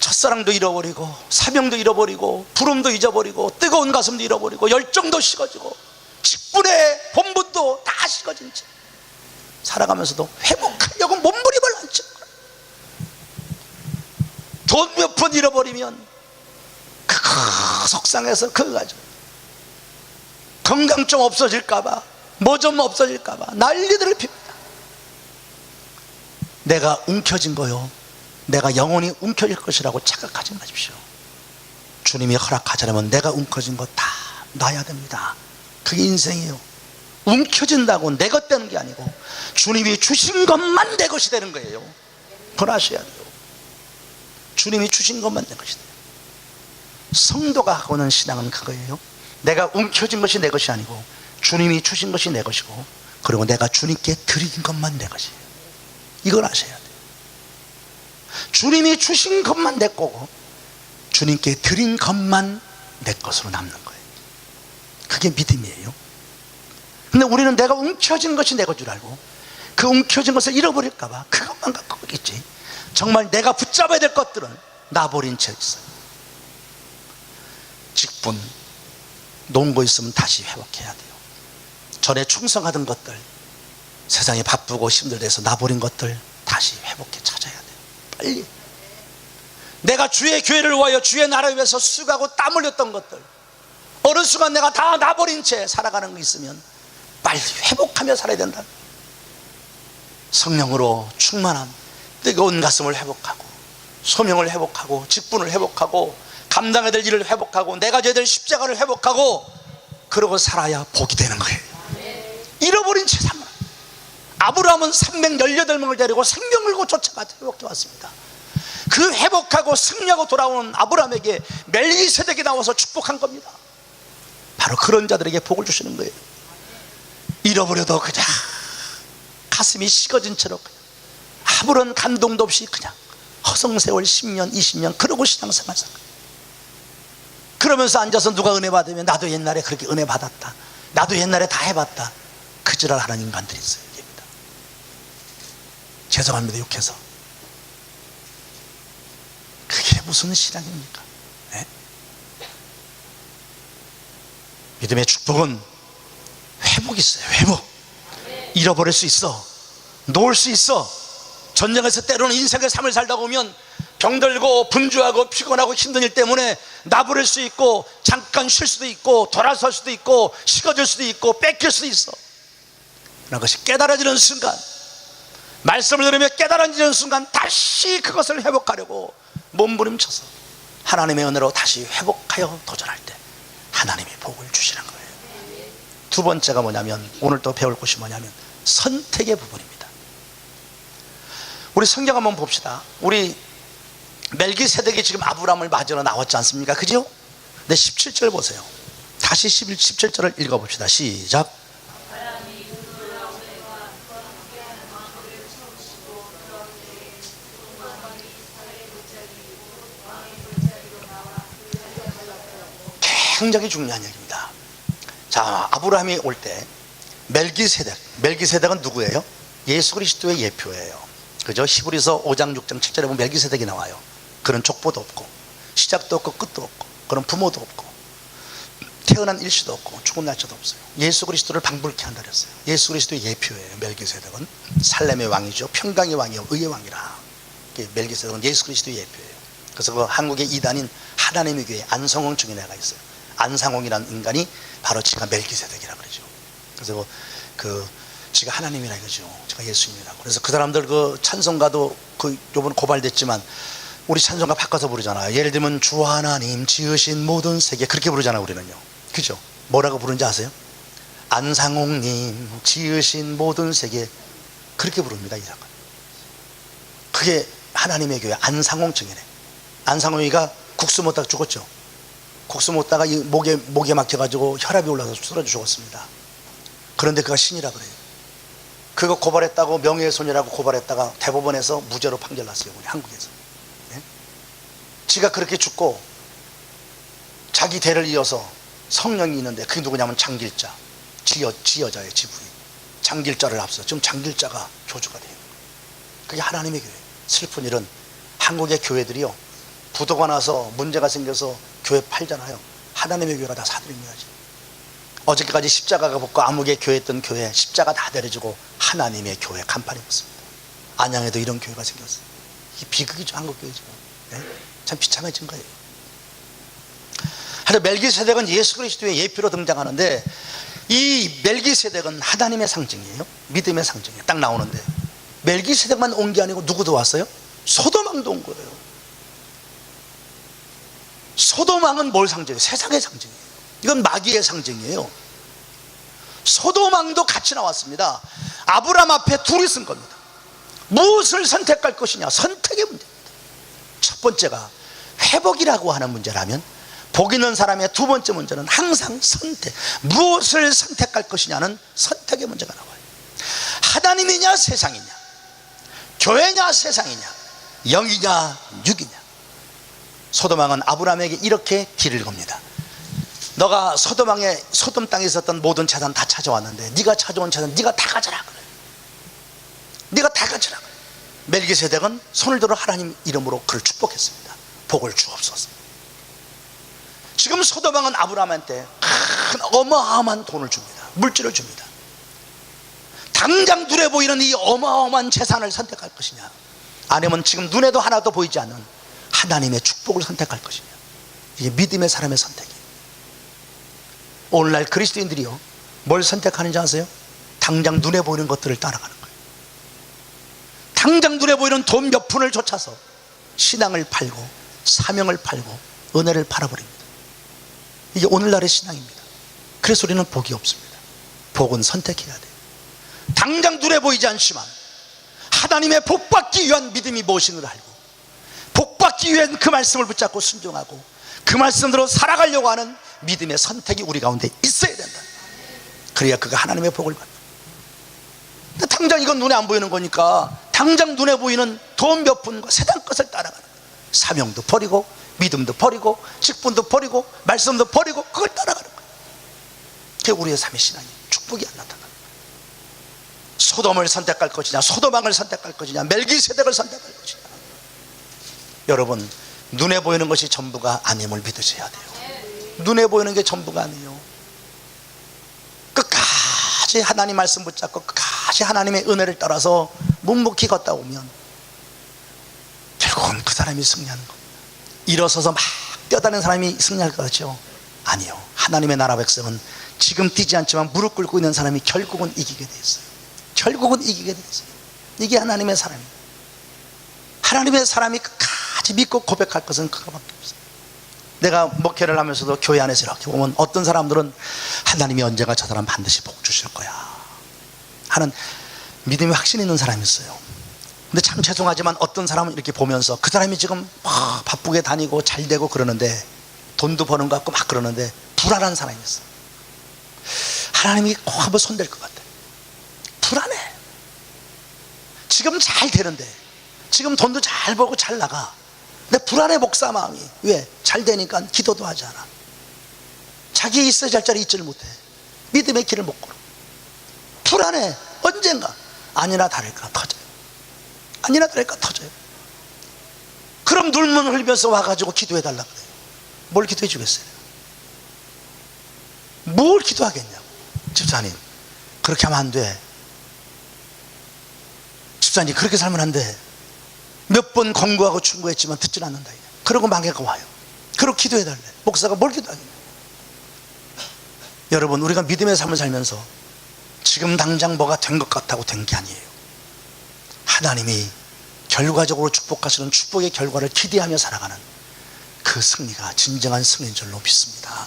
첫사랑도 잃어버리고, 사명도 잃어버리고, 부름도 잊어버리고, 뜨거운 가슴도 잃어버리고, 열정도 식어지고, 직분의 본분도 다 식어진 채 살아가면서도 회복하려고 몸부림을 안 치고, 돈 몇 푼 잃어버리면 속상해서 그거 가지고 건강 좀 없어질까봐, 뭐 좀 없어질까봐 난리들을 핍니다. 내가 움켜진 거요, 내가 영원히 움켜질 것이라고 착각하지 마십시오. 주님이 허락하자면 내가 움켜진 거 다 놔야 됩니다. 그게 인생이에요. 움켜진다고 내 것 되는 게 아니고 주님이 주신 것만 내 것이 되는 거예요. 그걸 아셔야 돼요. 주님이 주신 것만 내 것이 돼요. 성도가 하고 있는 신앙은 그거예요. 내가 움켜진 것이 내 것이 아니고 주님이 주신 것이 내 것이고, 그리고 내가 주님께 드린 것만 내 것이에요. 이걸 아셔야 돼요. 주님이 주신 것만 내 거고 주님께 드린 것만 내 것으로 남는 거예요. 그게 믿음이에요. 근데 우리는 내가 움켜진 것이 내 것 줄 알고 그 움켜진 것을 잃어버릴까 봐 그것만 갖고 있지, 정말 내가 붙잡아야 될 것들은 놔버린 채 있어요. 직분, 놓은 거 있으면 다시 회복해야 돼요. 전에 충성하던 것들, 세상에 바쁘고 힘들대서 놔버린 것들 다시 회복해 찾아야 돼요. 빨리. 내가 주의 교회를 위하여, 주의 나라를 위해서 수고하고 땀 흘렸던 것들, 어느 순간 내가 다 놔버린 채 살아가는 거 있으면 빨리 회복하며 살아야 된다. 성령으로 충만한 뜨거운 가슴을 회복하고, 소명을 회복하고, 직분을 회복하고, 감당해야 될 일을 회복하고, 내가 져야 될 십자가를 회복하고, 그러고 살아야 복이 되는 거예요. 잃어버린 채 살아. 아브라함은 318명을 데리고 생명 걸고 쫓아가 회복해 왔습니다. 그 회복하고 승리하고 돌아오는 아브라함에게 멜기세덱이 나와서 축복한 겁니다. 바로 그런 자들에게 복을 주시는 거예요. 잃어버려도 그냥 가슴이 식어진 채로 그냥 아무런 감동도 없이 그냥 허송세월 10년 20년 그러고 신앙생활 살 거예요. 그러면서 앉아서 누가 은혜 받으면 나도 옛날에 그렇게 은혜 받았다, 나도 옛날에 다 해봤다, 그지랄 하는 인간들이 있어요. 얘기입니다. 죄송합니다, 욕해서. 그게 무슨 신앙입니까? 네? 믿음의 축복은 회복이 있어요. 회복. 잃어버릴 수 있어, 놓을 수 있어. 전쟁에서 때로는 인생의 삶을 살다 보면 병들고 분주하고 피곤하고 힘든 일 때문에 나부릴 수 있고, 잠깐 쉴 수도 있고, 돌아설 수도 있고, 식어질 수도 있고, 뺏길 수도 있어. 그런 것이 깨달아지는 순간, 말씀을 들으며 깨달아지는 순간 다시 그것을 회복하려고 몸부림쳐서 하나님의 은혜로 다시 회복하여 도전할 때 하나님이 복을 주시는 거예요. 두 번째가 뭐냐면, 오늘 또 배울 것이 뭐냐면 선택의 부분입니다. 우리 성경 한번 봅시다. 우리 멜기세덱이 지금 아브라함을 맞으러 나왔지 않습니까? 그죠? 네, 17절 보세요. 다시 17절을 읽어봅시다. 시작. 굉장히 중요한 얘기입니다. 자, 아브라함이 올 때 멜기세덱은 누구예요? 예수 그리스도의 예표예요. 그죠? 히브리서 5장 6장 7절에 보면 멜기세덱이 나와요. 그런 족보도 없고 시작도 없고 끝도 없고 그런 부모도 없고 태어난 일시도 없고 죽은 날짜도 없어요. 예수 그리스도를 방불케 한다 그랬어요. 예수 그리스도의 예표예요. 멜기세덱은 살렘의 왕이죠. 평강의 왕이요, 의의 왕이라. 멜기세덱은 예수 그리스도의 예표예요. 그래서 그 한국의 이단인 하나님의 교회 안성홍 증인회가 있어요. 안상홍이라는 인간이 바로 지가 멜기세덱이라 그러죠. 그래서 지가 하나님이라 이거죠. 제가 예수님이라고. 그래서 그 사람들 그 찬송가도 요번 고발됐지만 우리 찬송가 바꿔서 부르잖아요. 예를 들면 주 하나님 지으신 모든 세계, 그렇게 부르잖아요 우리는요. 그죠? 뭐라고 부르는지 아세요? 안상홍님 지으신 모든 세계, 그렇게 부릅니다. 이 사람. 그게 하나님의 교회 안상홍 증인회. 안상홍이가 국수 먹다가 죽었죠. 국수 먹다가 목에 막혀가지고 혈압이 올라서 쓰러져 죽었습니다. 그런데 그가 신이라 그래요. 그거 고발했다고, 명예훼손이라고 고발했다가 대법원에서 무죄로 판결 났어요. 우리 한국에서. 네? 지가 그렇게 죽고 자기 대를 이어서 성령이 있는데 그게 누구냐면 장길자, 지여자의 지부인 장길자를 앞서 지금 장길자가 교주가 돼요. 그게 하나님의 교회. 슬픈 일은 한국의 교회들이요, 부도가 나서 문제가 생겨서 교회 팔잖아요. 하나님의 교회가 다 사들입니다. 어저께까지 십자가가 붙고 암흑의 교회였던 교회 십자가 다 내려주고 하나님의 교회 간판이 붙습니다. 안양에도 이런 교회가 생겼어요. 이게 비극이죠, 한국 교회 지금. 네? 참 비참해진 거예요. 하여튼 멜기세덱은 예수 그리스도의 예표로 등장하는데, 이 멜기세덱은 하나님의 상징이에요. 믿음의 상징이에요. 딱 나오는데 멜기세덱만 온 게 아니고 누구도 왔어요? 소돔왕도 온 거예요. 소돔왕은 뭘 상징해요? 세상의 상징이에요. 이건 마귀의 상징이에요. 소돔왕도 같이 나왔습니다. 아브라함 앞에 둘이 쓴 겁니다. 무엇을 선택할 것이냐, 선택의 문제입니다. 첫 번째가 회복이라고 하는 문제라면, 복 있는 사람의 두 번째 문제는 항상 선택, 무엇을 선택할 것이냐는 선택의 문제가 나와요. 하나님이냐 세상이냐, 교회냐 세상이냐, 영이냐 육이냐. 소돔왕은 아브라함에게 이렇게 길을 겁니다. 너가 소돔 땅에 있었던 모든 재산 다 찾아왔는데 네가 찾아온 재산 네가 다 가져라 그래. 네가 다 가져라 그래. 멜기세덱은 손을 들어 하나님 이름으로 그를 축복했습니다. 복을 주옵소서. 지금 소돔왕은 아브라함한테 큰 어마어마한 돈을 줍니다. 물질을 줍니다. 당장 눈에 보이는 이 어마어마한 재산을 선택할 것이냐, 아니면 지금 눈에도 하나도 보이지 않는 하나님의 축복을 선택할 것이냐. 이게 믿음의 사람의 선택이에요. 오늘날 그리스도인들이요, 뭘 선택하는지 아세요? 당장 눈에 보이는 것들을 따라가는 거예요. 당장 눈에 보이는 돈 몇 푼을 쫓아서 신앙을 팔고 사명을 팔고 은혜를 팔아버립니다. 이게 오늘날의 신앙입니다. 그래서 우리는 복이 없습니다. 복은 선택해야 돼요. 당장 눈에 보이지 않지만 하나님의 복받기 위한 믿음이 무엇인지를 알고, 복받기 위한 그 말씀을 붙잡고 순종하고 그 말씀대로 살아가려고 하는 믿음의 선택이 우리 가운데 있어야 된다. 그래야 그가 하나님의 복을 받는다. 당장 이건 눈에 안 보이는 거니까 당장 눈에 보이는 돈 몇 푼과 세상 것을 따라가는 거예요. 사명도 버리고 믿음도 버리고 직분도 버리고 말씀도 버리고 그걸 따라가는 거예요. 그게 우리의 삶의 신앙이 축복이 안 나타나는 거예요. 소돔을 선택할 것이냐, 소돔왕을 선택할 것이냐, 멜기세덱을 선택할 것이냐. 여러분, 눈에 보이는 것이 전부가 아님을 믿으셔야 돼요. 눈에 보이는 게 전부가 아니에요. 끝까지 하나님 말씀 붙잡고 끝까지 하나님의 은혜를 따라서 묵묵히 걷다 오면 결국은 그 사람이 승리하는 겁니다. 일어서서 막 뛰어다니는 사람이 승리할 것 같죠? 아니요. 하나님의 나라 백성은 지금 뛰지 않지만 무릎 꿇고 있는 사람이 결국은 이기게 돼 있어요. 결국은 이기게 돼 있어요. 이게 하나님의 사람입니다. 하나님의 사람이 끝까지 믿고 고백할 것은 그거밖에 없어요. 내가 목회를 하면서도 교회 안에서 이렇게 보면 어떤 사람들은 하나님이 언젠가 저 사람 반드시 복 주실 거야 하는 믿음이 확신 있는 사람이 있어요. 근데 참 죄송하지만 어떤 사람은 이렇게 보면서 그 사람이 지금 막 바쁘게 다니고 잘 되고 그러는데, 돈도 버는 것 같고 막 그러는데 불안한 사람이 있어. 하나님이 꼭 한번 손댈 것 같아. 불안해. 지금 잘 되는데, 지금 돈도 잘 벌고 잘 나가. 근데 불안해. 목사 마음이. 왜? 잘 되니까 기도도 하지 않아. 자기 있어야 할 자리 있지를 못해. 믿음의 길을 못 걸어. 불안해. 언젠가 아니나 다를까 터져요. 아니나 다를까 터져요. 그럼 눈물 흘리면서 와가지고 기도해달라 그래요. 뭘 기도해 주겠어요? 뭘 기도하겠냐고. 집사님 그렇게 하면 안 돼. 집사님 그렇게 살면 안 돼. 몇 번 권고하고 충고했지만 듣진 않는다. 그러고 망해가 와요. 그러고 기도해달래. 목사가 뭘 기도하겠냐. 여러분, 우리가 믿음의 삶을 살면서 지금 당장 뭐가 된 것 같다고 된 게 아니에요. 하나님이 결과적으로 축복하시는 축복의 결과를 기대하며 살아가는 그 승리가 진정한 승리인 줄로 믿습니다.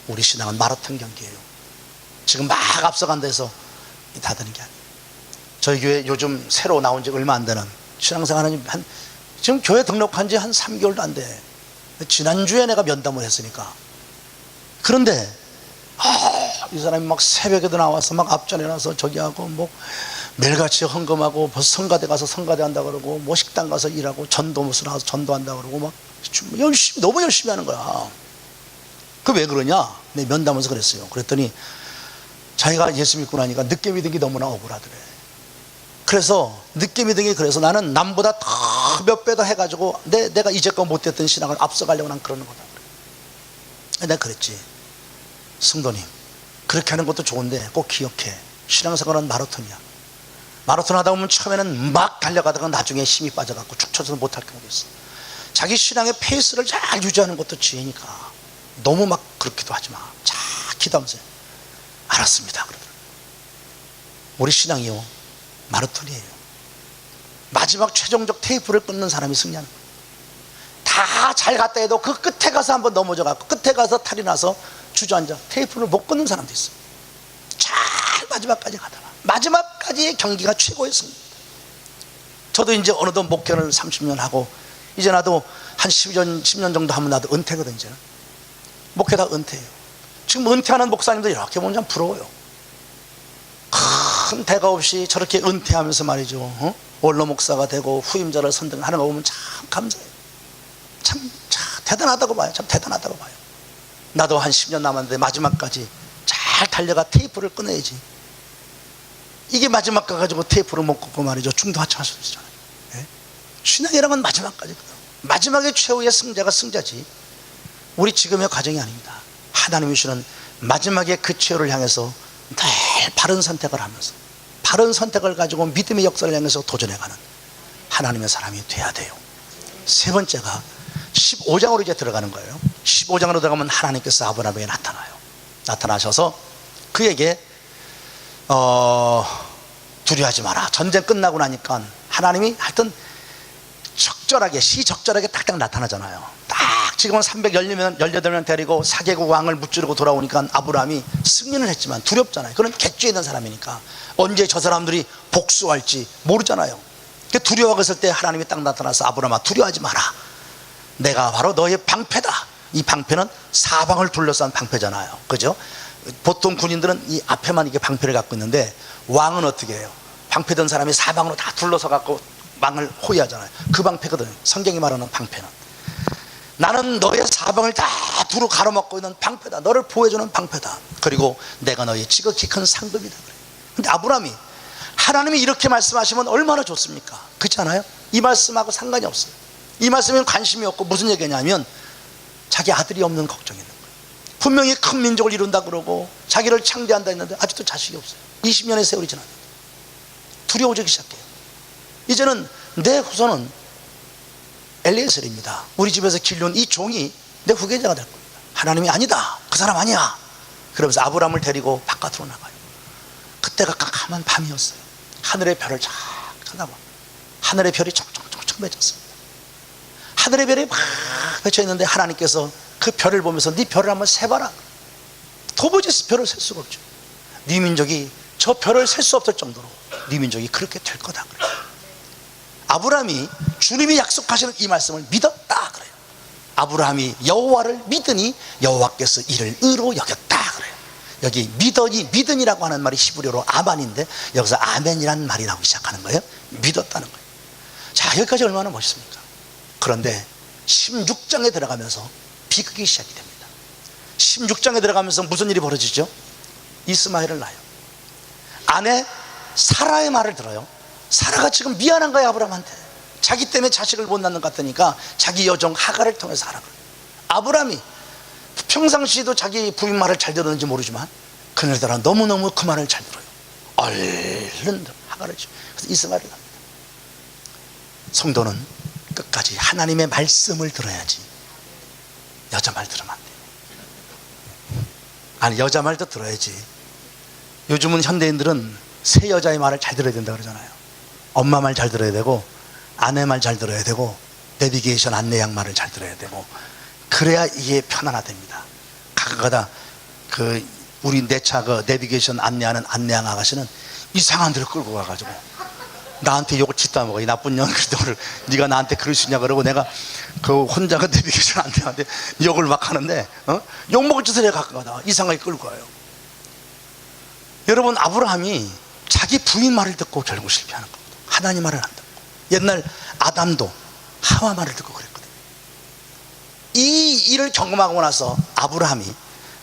우리 신앙은 마라톤 경기예요. 지금 막 앞서간다 해서 다 되는 게 아니에요. 저희 교회 요즘 새로 나온 지 얼마 안 되는 신앙생활은 지금 교회 등록한 지 한 3개월도 안 돼. 지난주에 내가 면담을 했으니까. 그런데 이 사람이 막 새벽에도 나와서 막 앞전에 나서 저기 하고 뭐 매일같이 헌금하고 벌써 성가대 가서 성가대 한다 그러고 뭐 식당 가서 일하고 전도 무슨 나가서 전도한다 그러고 막 열심히, 너무 열심히 하는 거야. 그 왜 그러냐? 내 면담에서 그랬어요. 그랬더니 자기가 예수 믿고 나니까 늦게 믿은 게 너무나 억울하더래. 그래서 늦게 믿은 게, 그래서 나는 남보다 더 몇 배 더 해가지고 내가 이제껏 못했던 신앙을 앞서가려고 난 그러는 거다. 내가 그랬지. 성도님, 그렇게 하는 것도 좋은데 꼭 기억해. 신앙생활은 마라톤이야. 마라톤 하다 보면 처음에는 막 달려가다가 나중에 힘이 빠져갖고 축 처져서 못할 경우도 있어. 자기 신앙의 페이스를 잘 유지하는 것도 지혜니까 너무 막 그렇게도 하지 마. 잘 기도하면서 알았습니다 그러더라고요. 우리 신앙이요, 마라톤이에요. 마지막 최종적 테이프를 끊는 사람이 승리하는 거예요. 다 잘 갔다 해도 그 끝에 가서 한번 넘어져 갖고 끝에 가서 탈이 나서 주저앉아 테이프를 못 끊는 사람도 있어요. 잘 마지막까지 가다가 마지막까지의 경기가 최고였습니다. 저도 이제 어느덧 목회를 30년 하고 이제 나도 한 10년 정도 하면 나도 은퇴거든. 이제는 목회 다 은퇴해요. 지금 은퇴하는 목사님들 이렇게 보면 참 부러워요. 큰 대가 없이 저렇게 은퇴하면서 말이죠, 원로 목사가 되고 후임자를 선정하는 거 보면 참 감사해요. 참 대단하다고 봐요. 참 대단하다고 봐요. 나도 한 10년 남았는데 마지막까지 잘 달려가 테이프를 끊어야지. 이게 마지막 가가지고 테이프를 못 끊고 말이죠, 중도하차할 수 있잖아요. 네? 신앙이라는 건 마지막까지, 마지막에 최후의 승자가 승자지 우리 지금의 과정이 아닙니다. 하나님이 주시는 마지막에 그 최후를 향해서 늘 바른 선택을 하면서 바른 선택을 가지고 믿음의 역사를 향해서 도전해가는 하나님의 사람이 돼야 돼요. 세 번째가 15장으로 이제 들어가는 거예요. 15장으로 들어가면 하나님께서 아브라함에게 나타나요. 나타나셔서 그에게 두려워하지 마라. 전쟁 끝나고 나니까 하나님이 하여튼 적절하게, 시적절하게 딱딱 나타나잖아요. 딱 지금은 318명 데리고 4개국 왕을 무찌르고 돌아오니까 아브라함이 승리는 했지만 두렵잖아요. 그는 객주에 있는 사람이니까 언제 저 사람들이 복수할지 모르잖아요. 두려워하고 있을 때 하나님이 딱 나타나서 아브라함아, 두려워하지 마라. 내가 바로 너의 방패다. 이 방패는 사방을 둘러싼 방패잖아요. 그죠? 보통 군인들은 이 앞에만 이게 방패를 갖고 있는데 왕은 어떻게 해요? 방패 든 사람이 사방으로 다 둘러서 갖고 왕을 호위하잖아요. 그 방패거든요. 성경이 말하는 방패는. 나는 너의 사방을 다 두루 가로막고 있는 방패다. 너를 보호해주는 방패다. 그리고 내가 너의 지극히 큰 상급이다. 그래. 근데 아브라함이, 하나님이 이렇게 말씀하시면 얼마나 좋습니까? 그렇지 않아요? 이 말씀하고 상관이 없어요. 이 말씀에는 관심이 없고 무슨 얘기냐면 자기 아들이 없는 걱정이 있는 거예요. 분명히 큰 민족을 이룬다 그러고 자기를 창대한다 했는데 아직도 자식이 없어요. 20년의 세월이 지났는데 두려워지기 시작해요. 이제는 내 후손은 엘리에셀입니다. 우리 집에서 길러온 이 종이 내 후계자가 될 겁니다. 하나님이 아니다, 그 사람 아니야. 그러면서 아브라함을 데리고 바깥으로 나가요. 그때가 깜깜한 밤이었어요. 하늘의 별을 쫙 쳐다봐. 하늘의 별이 촉촉촉촉 맺혔습니다. 하늘의 별이 막 맺혀 있는데 하나님께서 그 별을 보면서 네 별을 한번 세봐라. 도무지 별을 셀 수가 없죠. 네 민족이 저 별을 셀 수 없을 정도로 네 민족이 그렇게 될 거다 그래요. 아브라함이 주님이 약속하시는 이 말씀을 믿었다 그래요. 아브라함이 여호와를 믿으니 여호와께서 이를 의로 여겼다 그래요. 여기 믿으니라고 하는 말이 히브리어로 아만인데 여기서 아멘이라는 말이 나오기 시작하는 거예요. 믿었다는 거예요. 자, 여기까지 얼마나 멋있습니까? 그런데 16장에 들어가면서 비극이 시작이 됩니다. 16장에 들어가면서 무슨 일이 벌어지죠? 이스마엘을 낳아요. 아내 사라의 말을 들어요. 사라가 지금 미안한 거야 아브라함한테. 자기 때문에 자식을 못 낳는 것 같으니까 자기 여종 하갈을 통해서 하라 그래요. 아브라함이 평상시에도 자기 부인 말을 잘 들었는지 모르지만 그날따라 너무너무 그 말을 잘 들어요. 얼른 하갈을 줘. 그래서 이스마엘을 낳습니다. 성도는 끝까지 하나님의 말씀을 들어야지 여자 말 들으면 안 돼요. 아니, 여자 말도 들어야지. 요즘은 현대인들은 새 여자의 말을 잘 들어야 된다 그러잖아요. 엄마 말 잘 들어야 되고 아내 말 잘 들어야 되고 내비게이션 안내양 말을 잘 들어야 되고 그래야 이게 편안하답니다. 가끔가다 우리 내 차 내비게이션 안내하는 안내양 아가씨는 이상한 데를 끌고 가가지고 나한테 욕을 짓다 먹어. 이 나쁜 년, 너를 네가 나한테 그럴 수 있냐 그러고 내가 혼자가 내비게이션 안내하는데 욕을 막 하는데 욕 먹을 짓을 해. 가끔가다 이상하게 끌고 가요. 여러분, 아브라함이 자기 부인 말을 듣고 결국 실패하는 겁니다. 하나님 말을 안 듣고. 옛날 아담도 하와 말을 듣고 그랬거든요. 이 일을 경험하고 나서 아브라함이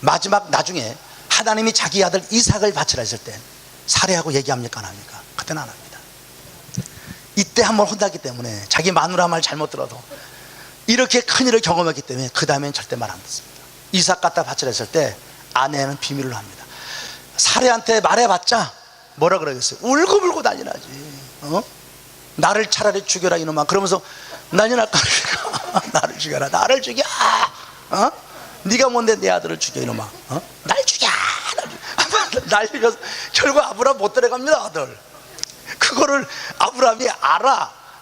마지막 나중에 하나님이 자기 아들 이삭을 바치라 했을 때 살해하고 얘기합니까 안 합니까? 그때는 안 합니다. 이때 한번 혼났기 때문에 자기 마누라 말 잘못 들어도 이렇게 큰 일을 경험했기 때문에 그 다음엔 절대 말 안 듣습니다. 이삭 갖다 바치라 했을 때 아내는 비밀로 합니다. 사례한테 말해봤자 뭐라 그러겠어요? 울고불고 난리 나지. 나를 차라리 죽여라 이놈아. 그러면서 난리 날까. 나를 죽여라. 나를 죽여. 네가 뭔데 내 아들을 죽여 이놈아. 날 죽여. 난리가. 결국 아브라함 못 데려갑니다. 아들. 그거를 아브라함이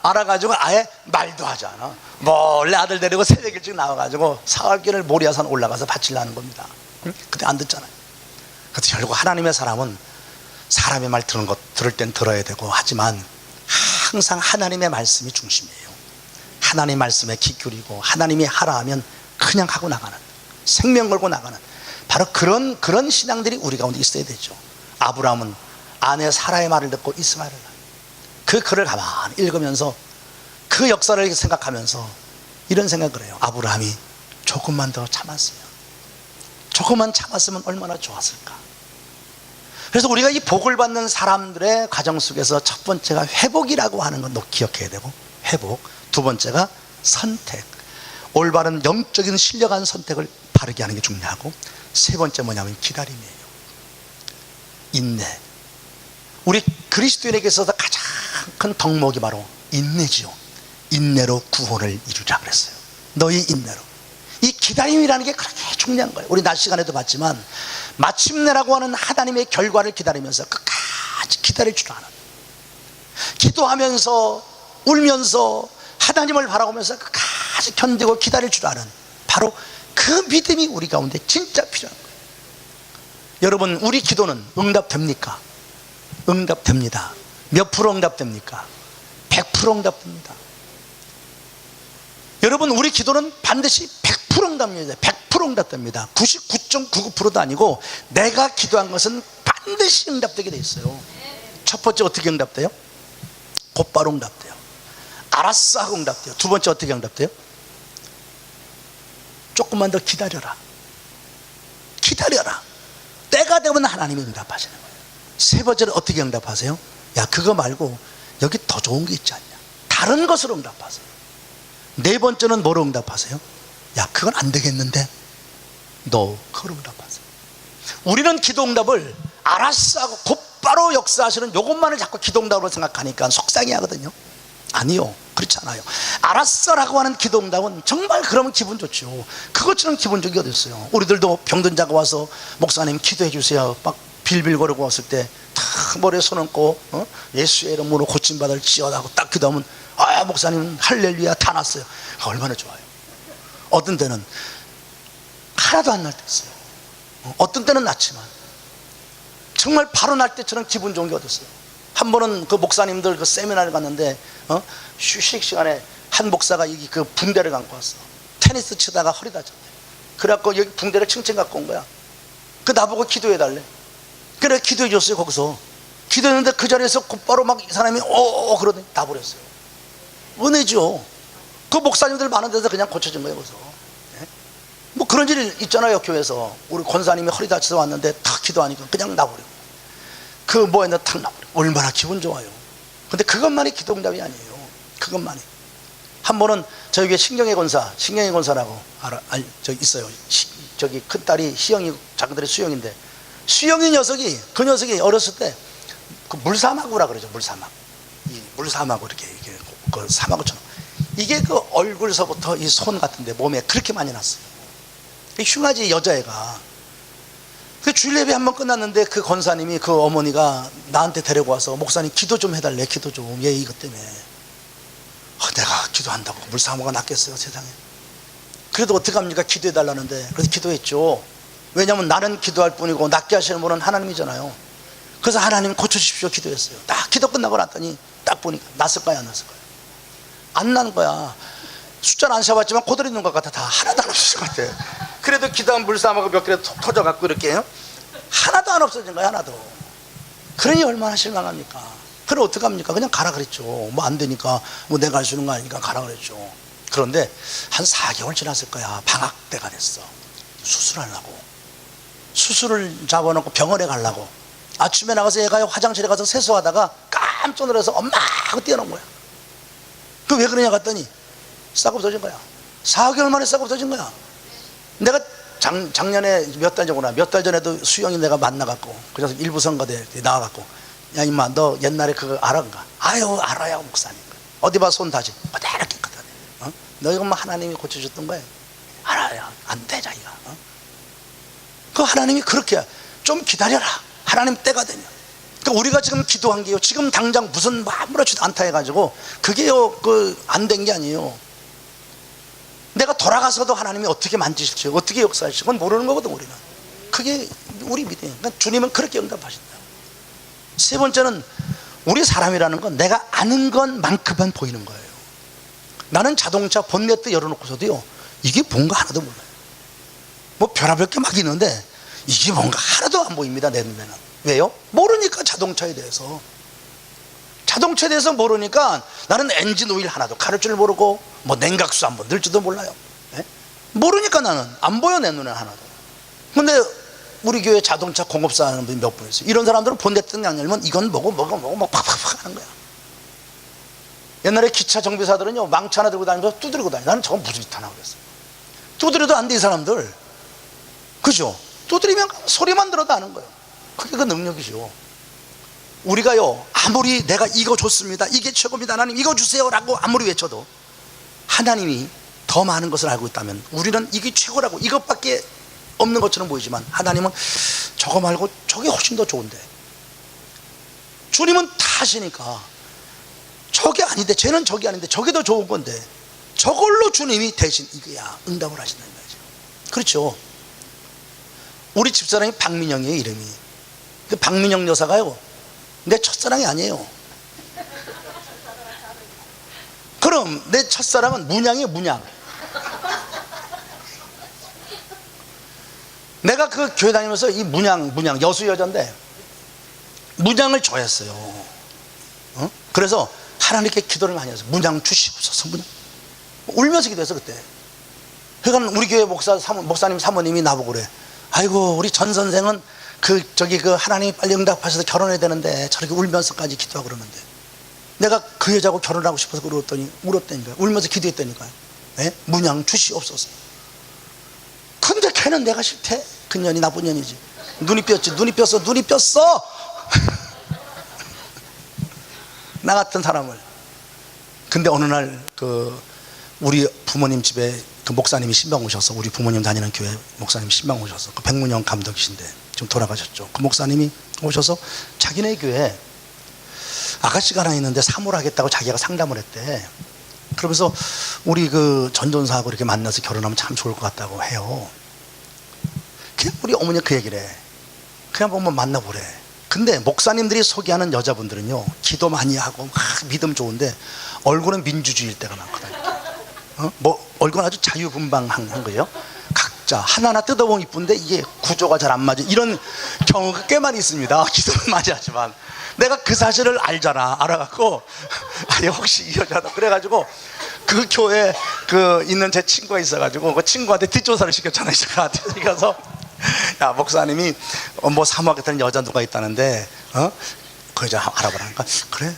알아가지고 아예 말도 하지 않아. 몰래 아들 데리고 새벽 일찍 나와가지고 사흘길을 모리아산 올라가서 바치려는 겁니다. 근데 안 듣잖아요. 그래서 결국 하나님의 사람은 사람의 말 들을 땐 들어야 되고 하지만 항상 하나님의 말씀이 중심이에요. 하나님의 말씀에 귀 기울이고 하나님이 하라 하면 그냥 하고 나가는, 생명 걸고 나가는 바로 그런 신앙들이 우리 가운데 있어야 되죠. 아브라함은 아내 사라의 말을 듣고 이스마엘을 그 글을 가만히 읽으면서 그 역사를 생각하면서 이런 생각을 해요. 아브라함이 조금만 더 참았어요. 조금만 참았으면 얼마나 좋았을까. 그래서 우리가 이 복을 받는 사람들의 과정 속에서 첫 번째가 회복이라고 하는 건 너 기억해야 되고, 회복. 두 번째가 선택, 올바른 영적인 신령한 선택을 바르게 하는 게 중요하고, 세 번째 뭐냐면 기다림이에요. 인내. 우리 그리스도인에게 있어서 가장 큰 덕목이 바로 인내지요. 인내로 구원을 이루자 그랬어요. 너희 인내로. 이 기다림이라는 게 그렇게 중요한 거예요. 우리 낮 시간에도 봤지만 마침내라고 하는 하나님의 결과를 기다리면서 끝까지 기다릴 줄 아는, 기도하면서 울면서 하나님을 바라보면서 끝까지 견디고 기다릴 줄 아는 바로 그 믿음이 우리 가운데 진짜 필요한 거예요. 여러분, 우리 기도는 응답됩니까? 응답됩니다. 몇 프로 응답됩니까? 100% 응답됩니다. 여러분, 우리 기도는 반드시 100% 응답됩니다. 100% 응답됩니다. 99.99%도 아니고 내가 기도한 것은 반드시 응답되게 돼 있어요. 첫 번째 어떻게 응답돼요? 곧바로 응답돼요. 알았어 하고 응답돼요. 두 번째 어떻게 응답돼요? 조금만 더 기다려라. 기다려라. 때가 되면 하나님이 응답하시는 거예요. 세 번째는 어떻게 응답하세요? 야, 그거 말고 여기 더 좋은 게 있지 않냐. 다른 것으로 응답하세요. 네 번째는 뭐로 응답하세요? 야, 그건 안 되겠는데 너 그걸로 응답하세요. 우리는 기도 응답을 알았어 하고 곧바로 역사하시는 요것만을 자꾸 기도 응답으로 생각하니까 속상해 하거든요. 아니요, 그렇지 않아요. 알았어라고 하는 기도 응답은 정말 그러면 기분 좋죠. 그것처럼 기분 좋은 게 어디 있어요. 우리들도 병든 자가 와서 목사님 기도해 주세요 막 빌빌거리고 왔을 때 탁 머리에 손 얹고 예수의 이름으로 고침받을 지어다고 딱 기도하면 아, 목사님 할렐루야 다 났어요. 얼마나 좋아요. 어떤 때는 하나도 안 날 때 있어요. 어떤 때는 났지만 정말 바로 날 때처럼 기분 좋은 게 어디 있어요. 한 번은 그 목사님들 그 세미나를 갔는데 휴식 시간에 한 목사가 여기 그 붕대를 갖고 왔어. 테니스 치다가 허리 다쳤대. 그래갖고 여기 붕대를 칭칭 갖고 온 거야. 그 나보고 기도해 달래. 그래 기도해 줬어요. 거기서 기도했는데 그 자리에서 곧바로 막 이 사람이 그러더니 다 버렸어요. 은혜죠. 그 목사님들 많은 데서 그냥 고쳐진 거예요. 거기서. 뭐 그런 일 있잖아요. 교회에서 우리 권사님이 허리 다쳐서 왔는데 탁 기도하니까 그냥 나버리고 그 뭐였나 탁 나버리고 얼마나 기분 좋아요. 근데 그것만이 기도응답이 아니에요. 그것만이. 한 번은 저기 신경의 권사라고 저기 있어요. 저기 큰 딸이 희영이 자기들의 수영인데 수영이 녀석이 그 녀석이 어렸을 때 그 물사마구라 그러죠. 물사마구. 이 물사마구 이렇게 그 사마구처럼 이게 그 얼굴서부터 이 손 같은데 몸에 그렇게 많이 났어요. 흉아지 여자애가 그 주일 예배 한번 끝났는데 그 권사님이 그 어머니가 나한테 데리고 와서 목사님 기도 좀 해달래. 기도 좀. 얘 이것 때문에. 내가 기도한다고 물사모가 낫겠어요 세상에. 그래도 어떡합니까? 기도해달라는데. 그래서 기도했죠. 왜냐하면 나는 기도할 뿐이고 낫게 하시는 분은 하나님이잖아요. 그래서 하나님 고쳐주십시오 기도했어요. 딱 기도 끝나고 났더니 딱 보니까 났을까요 안 났을까요? 안 난 거야. 숫자는 안 세봤지만 고드리 있는 것 같아. 다 하나도 안 없어진 것 같아. 그래도 기도한 물사모가 몇 개를 톡 터져갖고 이렇게 하나도 안 없어진 거야. 하나도. 그러니 얼마나 실망합니까? 그럼 어떡합니까? 그냥 가라 그랬죠. 뭐 안 되니까 뭐 내가 할 수 있는 거 아니니까 가라 그랬죠. 그런데 한 4개월 지났을 거야. 방학 때가 됐어. 수술하려고. 수술을 잡아놓고 병원에 가려고. 아침에 나가서 얘가 화장실에 가서 세수하다가 깜짝 놀라서 엄마 하고 뛰어놓은 거야. 그 왜 그러냐 갔더니 싹 없어진 거야. 4개월 만에 싹 없어진 거야. 내가 작년에 몇 달 전이구나. 몇 달 전에도 수영이 내가 만나갖고, 그래서 일부 선거대 나와갖고, 야 임마 너 옛날에 그거 알아? 아유 알아요 목사님. 어디 봐 손 다시 그대로 깨끗하네. 너 이거 뭐 하나님이 고쳐줬던 거예요? 알아요. 안 돼 자기가. 그 하나님이 그렇게 좀 기다려라. 하나님 때가 되면. 그러니까 우리가 지금 기도한 게요, 지금 당장 무슨 아무렇지도 않다 해가지고 그게요 안 된 게 아니에요. 내가 돌아가서도 하나님이 어떻게 만지실지, 어떻게 역사하실지 그건 모르는 거거든 우리는. 그게 우리 믿음이에요. 그러니까 주님은 그렇게 응답하신다. 세 번째는 우리 사람이라는 건 내가 아는 것만큼만 보이는 거예요. 나는 자동차 본네트 열어놓고서도요 이게 뭔가 하나도 몰라요. 뭐 별의별 게 막 있는데 이게 뭔가 하나도 안 보입니다 내 눈에는. 왜요? 모르니까. 자동차에 대해서 모르니까 나는 엔진 오일 하나도 가를 줄 모르고 뭐 냉각수 한번 넣을 줄도 몰라요. 네? 모르니까 나는 안 보여 내 눈에 하나도. 근데 우리 교회 자동차 공업사 하는 분이 몇 분 있어요. 이런 사람들은 본네트 안 열면 이건 뭐고 팍팍팍 하는 거야. 옛날에 기차 정비사들은요 망치 하나 들고 다니면서 두드리고 다녀. 나는 저건 무슨 짓 하나 그랬어요. 두드려도 안 돼 이 사람들. 그죠? 두드리면 소리만 들어도 아는 거예요. 그게 그 능력이죠. 우리가요 아무리 내가 이거 좋습니다, 이게 최고입니다, 하나님 이거 주세요 라고 아무리 외쳐도 하나님이 더 많은 것을 알고 있다면, 우리는 이게 최고라고 이것밖에 없는 것처럼 보이지만 하나님은 저거 말고 저게 훨씬 더 좋은데, 주님은 다 아시니까 저게 아닌데, 쟤는 저게 아닌데 저게 더 좋은 건데 저걸로 주님이 대신 이거야 응답을 하신다는 거죠. 그렇죠. 우리 집사람이 박민영이에요 이름이. 그 박민영 여사가요 내 첫사랑이 아니에요. 그럼 내 첫사랑은 문양이에요. 문양. 내가 그 교회 다니면서 이 문양 여수 여자인데 문양을 좋아했어요. 그래서 하나님께 기도를 많이 했어요. 문양 주시옵소서. 문양. 울면서 기도했어 그때. 그러니까 우리 교회 목사님 사모님이 나보고 그래. 아이고 우리 전 선생은 그 하나님이 빨리 응답하셔서 결혼해야 되는데 저렇게 울면서까지 기도하고 그러는데, 내가 그 여자하고 결혼하고 싶어서 울었다니까요. 울면서 기도했다니까요. 네? 문양 주시옵소서. 근데 걔는 내가 싫대. 그 년이 나쁜 년이지. 눈이 뼈어. 나 같은 사람을. 근데 어느 날 우리 부모님 집에 그 목사님이 신방 오셔서, 우리 부모님 다니는 교회 목사님 신방 오셔서, 그 백문영 감독이신데 지금 돌아가셨죠. 그 목사님이 오셔서 자기네 교회 아가씨가 하나 있는데 사모를 하겠다고 자기가 상담을 했대. 그러면서 우리 그 전도사하고 이렇게 만나서 결혼하면 참 좋을 것 같다고 해요. 그냥 우리 어머니가 그 얘기를 해. 그냥 한번 만나보래. 근데 목사님들이 소개하는 여자분들은요 기도 많이 하고 막 믿음 좋은데 얼굴은 민주주의일 때가 많거든요. 뭐 얼굴은 아주 자유분방한 거예요. 각자 하나하나 뜯어보면 이쁜데 이게 구조가 잘 안 맞아. 이런 경우가 꽤 많이 있습니다. 기도는 많이 하지만 내가 그 사실을 알아갖고 아니 혹시 이 여자다 그래가지고 그 교회 있는 제 친구가 있어가지고 그 친구한테 뒷조사를 시켰잖아요. 그래서 야 목사님이 뭐 사모하겠다는 여자 누가 있다는데 그 여자 알아보라니까. 그래?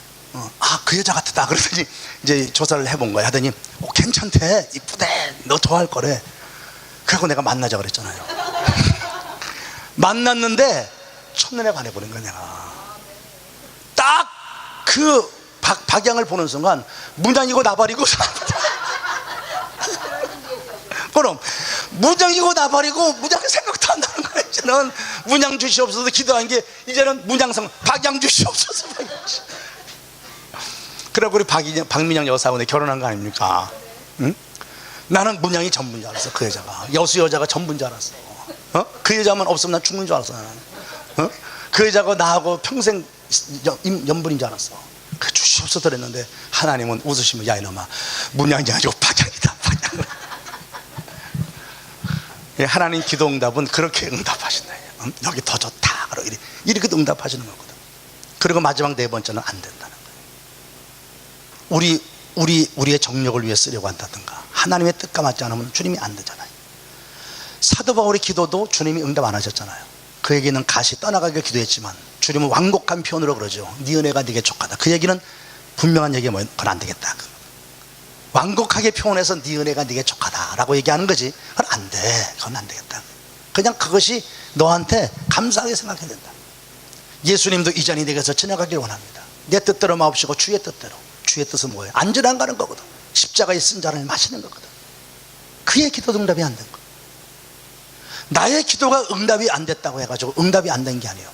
그 여자 같았다. 그러더니 이제 조사를 해본 거야. 하더니 괜찮대, 이쁘대, 너 좋아할 거래. 그래서 내가 만나자 그랬잖아요. 만났는데 첫눈에 반해버린 거야. 내가 딱 그 박양을 보는 순간 문양이고 나발이고 그럼 문양이고 나발이고 문양 생각도 안 나는 거야. 이제는 문양 주시옵소서 기도한 게 이제는 문양성 박양 주시옵소서. 그래고 우리 박민영 여사하고 결혼한 거 아닙니까? 응? 나는 문양이 전부인 줄 알았어. 그 여자가 여수 여자가 전부인 줄 알았어. 그 여자만 없으면 난 죽는 줄 알았어. 나는. 그 여자가 나하고 평생 연분인 줄 알았어. 그 주시옵소서 그랬는데 하나님은 웃으시면 야 이놈아 문양이 아니고 박양이다. 박양. 하나님 기도 응답은 그렇게 응답하신다. 여기 더 좋다. 이렇게 응답하시는 거거든. 그리고 마지막 네 번째는 안 된다는 거예요. 우리의 정력을 위해 쓰려고 한다든가 하나님의 뜻과 맞지 않으면 주님이 안 되잖아요. 사도 바울의 기도도 주님이 응답 안 하셨잖아요. 그에게는 가시 떠나가기를 기도했지만 주님은 완곡한 표현으로 그러죠. 네 은혜가 네게 족하다. 그 얘기는 분명한 얘기가 뭐예요? 그건 안 되겠다. 완곡하게 표현해서 네 은혜가 네게 족하다라고 얘기하는 거지. 그건 안 돼. 그건 안 되겠다. 그냥 그것이 너한테 감사하게 생각해야 된다. 예수님도 이 잔이 내게서 지나가길 원합니다. 내 뜻대로 마옵시고 주의 뜻대로. 주의 뜻은 뭐예요? 안전한 가는 거거든. 십자가에 쓴 잔을 마시는 거거든. 그의 기도도 응답이 안 된 거. 나의 기도가 응답이 안 됐다고 해가지고 응답이 안 된 게 아니에요.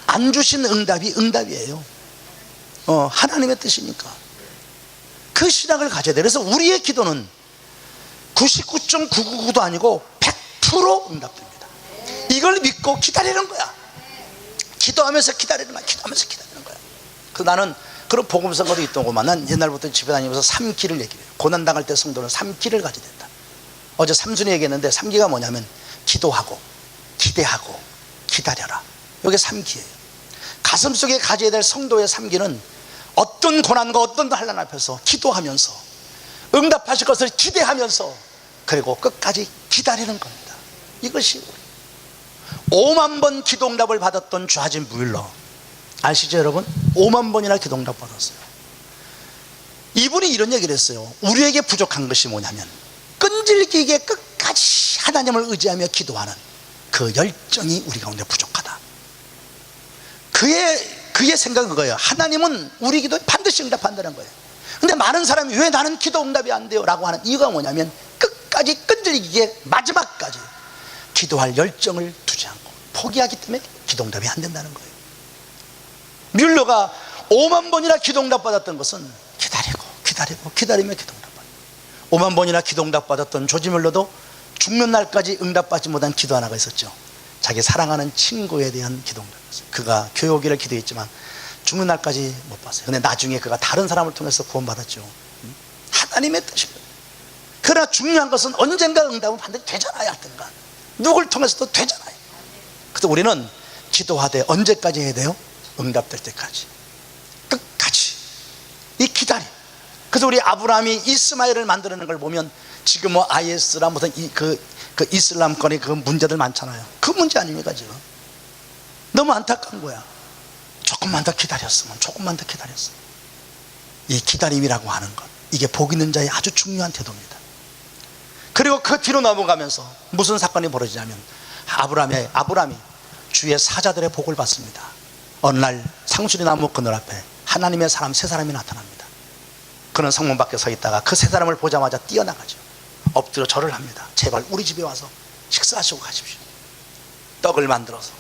안 주신 응답이 응답이에요. 하나님의 뜻이니까. 그 신앙을 가져야 돼. 그래서 우리의 기도는 99.999도 아니고 100% 응답됩니다. 이걸 믿고 기다리는 거야. 기도하면서 기다리는 거야. 기도하면서 기다리는 거야. 나는 그런 복음성가도 있더구만. 난 옛날부터 집에 다니면서 3기를 얘기해요. 고난당할 때 성도는 3기를 가져야 된다. 어제 삼순이 얘기했는데 3기가 뭐냐면 기도하고 기대하고 기다려라. 이게 3기예요. 가슴속에 가져야 될 성도의 3기는 어떤 고난과 어떤 환난 앞에서 기도하면서 응답하실 것을 기대하면서 그리고 끝까지 기다리는 겁니다. 이것이 5만 번 기도 응답을 받았던 좌진 무일러 아시죠 여러분? 5만 번이나 기도 응답 받았어요. 이분이 이런 얘기를 했어요. 우리에게 부족한 것이 뭐냐면 끈질기게 끝까지 하나님을 의지하며 기도하는 그 열정이 우리 가운데 부족하다. 그의 생각은 그거예요. 하나님은 우리 기도에 반드시 응답한다는 거예요. 근데 많은 사람이 왜 나는 기도 응답이 안 돼요? 라고 하는 이유가 뭐냐면 끝까지 끈질기게 마지막까지 기도할 열정을 두지 않고 포기하기 때문에 기도 응답이 안 된다는 거예요. 뮬러가 5만 번이나 기도 응답 받았던 것은 기다리며 기도 응답 받았어요. 5만 번이나 기도 응답 받았던 조지 뮬러도 죽는 날까지 응답받지 못한 기도 하나가 있었죠. 자기 사랑하는 친구에 대한 기도 응답이었어요. 그가 교회오기를 기도했지만 죽는 날까지 못 봤어요. 근데 나중에 그가 다른 사람을 통해서 구원받았죠. 하나님의 뜻입니다. 그러나 중요한 것은 언젠가 응답은 반드시 되잖아요. 하여튼간 누굴 통해서도 되잖아요. 그래서 우리는 기도하되 언제까지 해야 돼요? 응답될 때까지 끝까지 이 기다림. 그래서 우리 아브라함이 이스마엘을 만드는 걸 보면 지금 뭐 IS라 무슨 그 이슬람권의 그 문제들 많잖아요. 그 문제 아닙니까 지금? 너무 안타까운 거야. 조금만 더 기다렸으면. 이 기다림이라고 하는 것, 이게 복 있는 자의 아주 중요한 태도입니다. 그리고 그 뒤로 넘어가면서 무슨 사건이 벌어지냐면 아브라함이 주의 사자들의 복을 받습니다. 어느 날 상수리 나무 그늘 앞에 하나님의 사람 세 사람이 나타납니다. 그는 성문 밖에 서 있다가 그 세 사람을 보자마자 뛰어나가죠. 엎드려 절을 합니다. 제발 우리 집에 와서 식사하시고 가십시오. 떡을 만들어서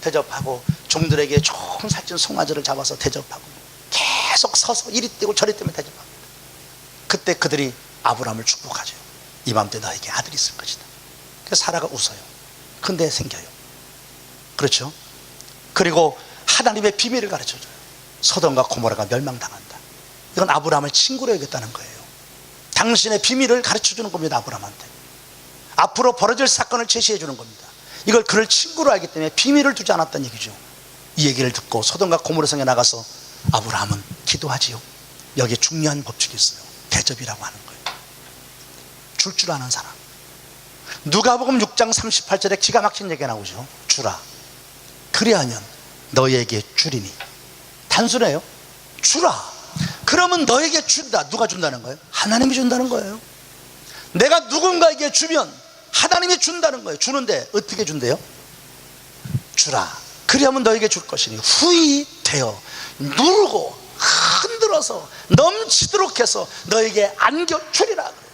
대접하고 종들에게 좋은 살찐 송아지를 잡아서 대접하고 계속 서서 이리 뛰고 저리 뛰면 대접합니다. 그때 그들이 아브라함을 축복하죠. 이 밤 때 너에게 아들이 있을 것이다. 그래서 사라가 웃어요. 근데 생겨요. 그렇죠? 그리고 하나님의 비밀을 가르쳐줘요. 소돔과 고모라가 멸망당한다. 이건 아브라함을 친구로 여겼다는 거예요. 당신의 비밀을 가르쳐주는 겁니다. 아브라함한테 앞으로 벌어질 사건을 제시해 주는 겁니다. 이걸 그를 친구로 알기 때문에 비밀을 두지 않았다는 얘기죠. 이 얘기를 듣고 소돔과 고모라 성에 나가서 아브라함은 기도하지요. 여기에 중요한 법칙이 있어요. 대접이라고 하는 거예요. 줄 아는 사람. 누가복음 6장 38절에 기가 막힌 얘기가 나오죠. 주라. 그리하면 너에게 주리니. 단순해요. 주라. 그러면 너에게 준다. 누가 준다는 거예요? 하나님이 준다는 거예요. 내가 누군가에게 주면 하나님이 준다는 거예요. 주는데 어떻게 준대요? 주라. 그리하면 너에게 줄 것이니 후히 되어 누르고 흔들어서 넘치도록 해서 너에게 안겨주리라 그래요.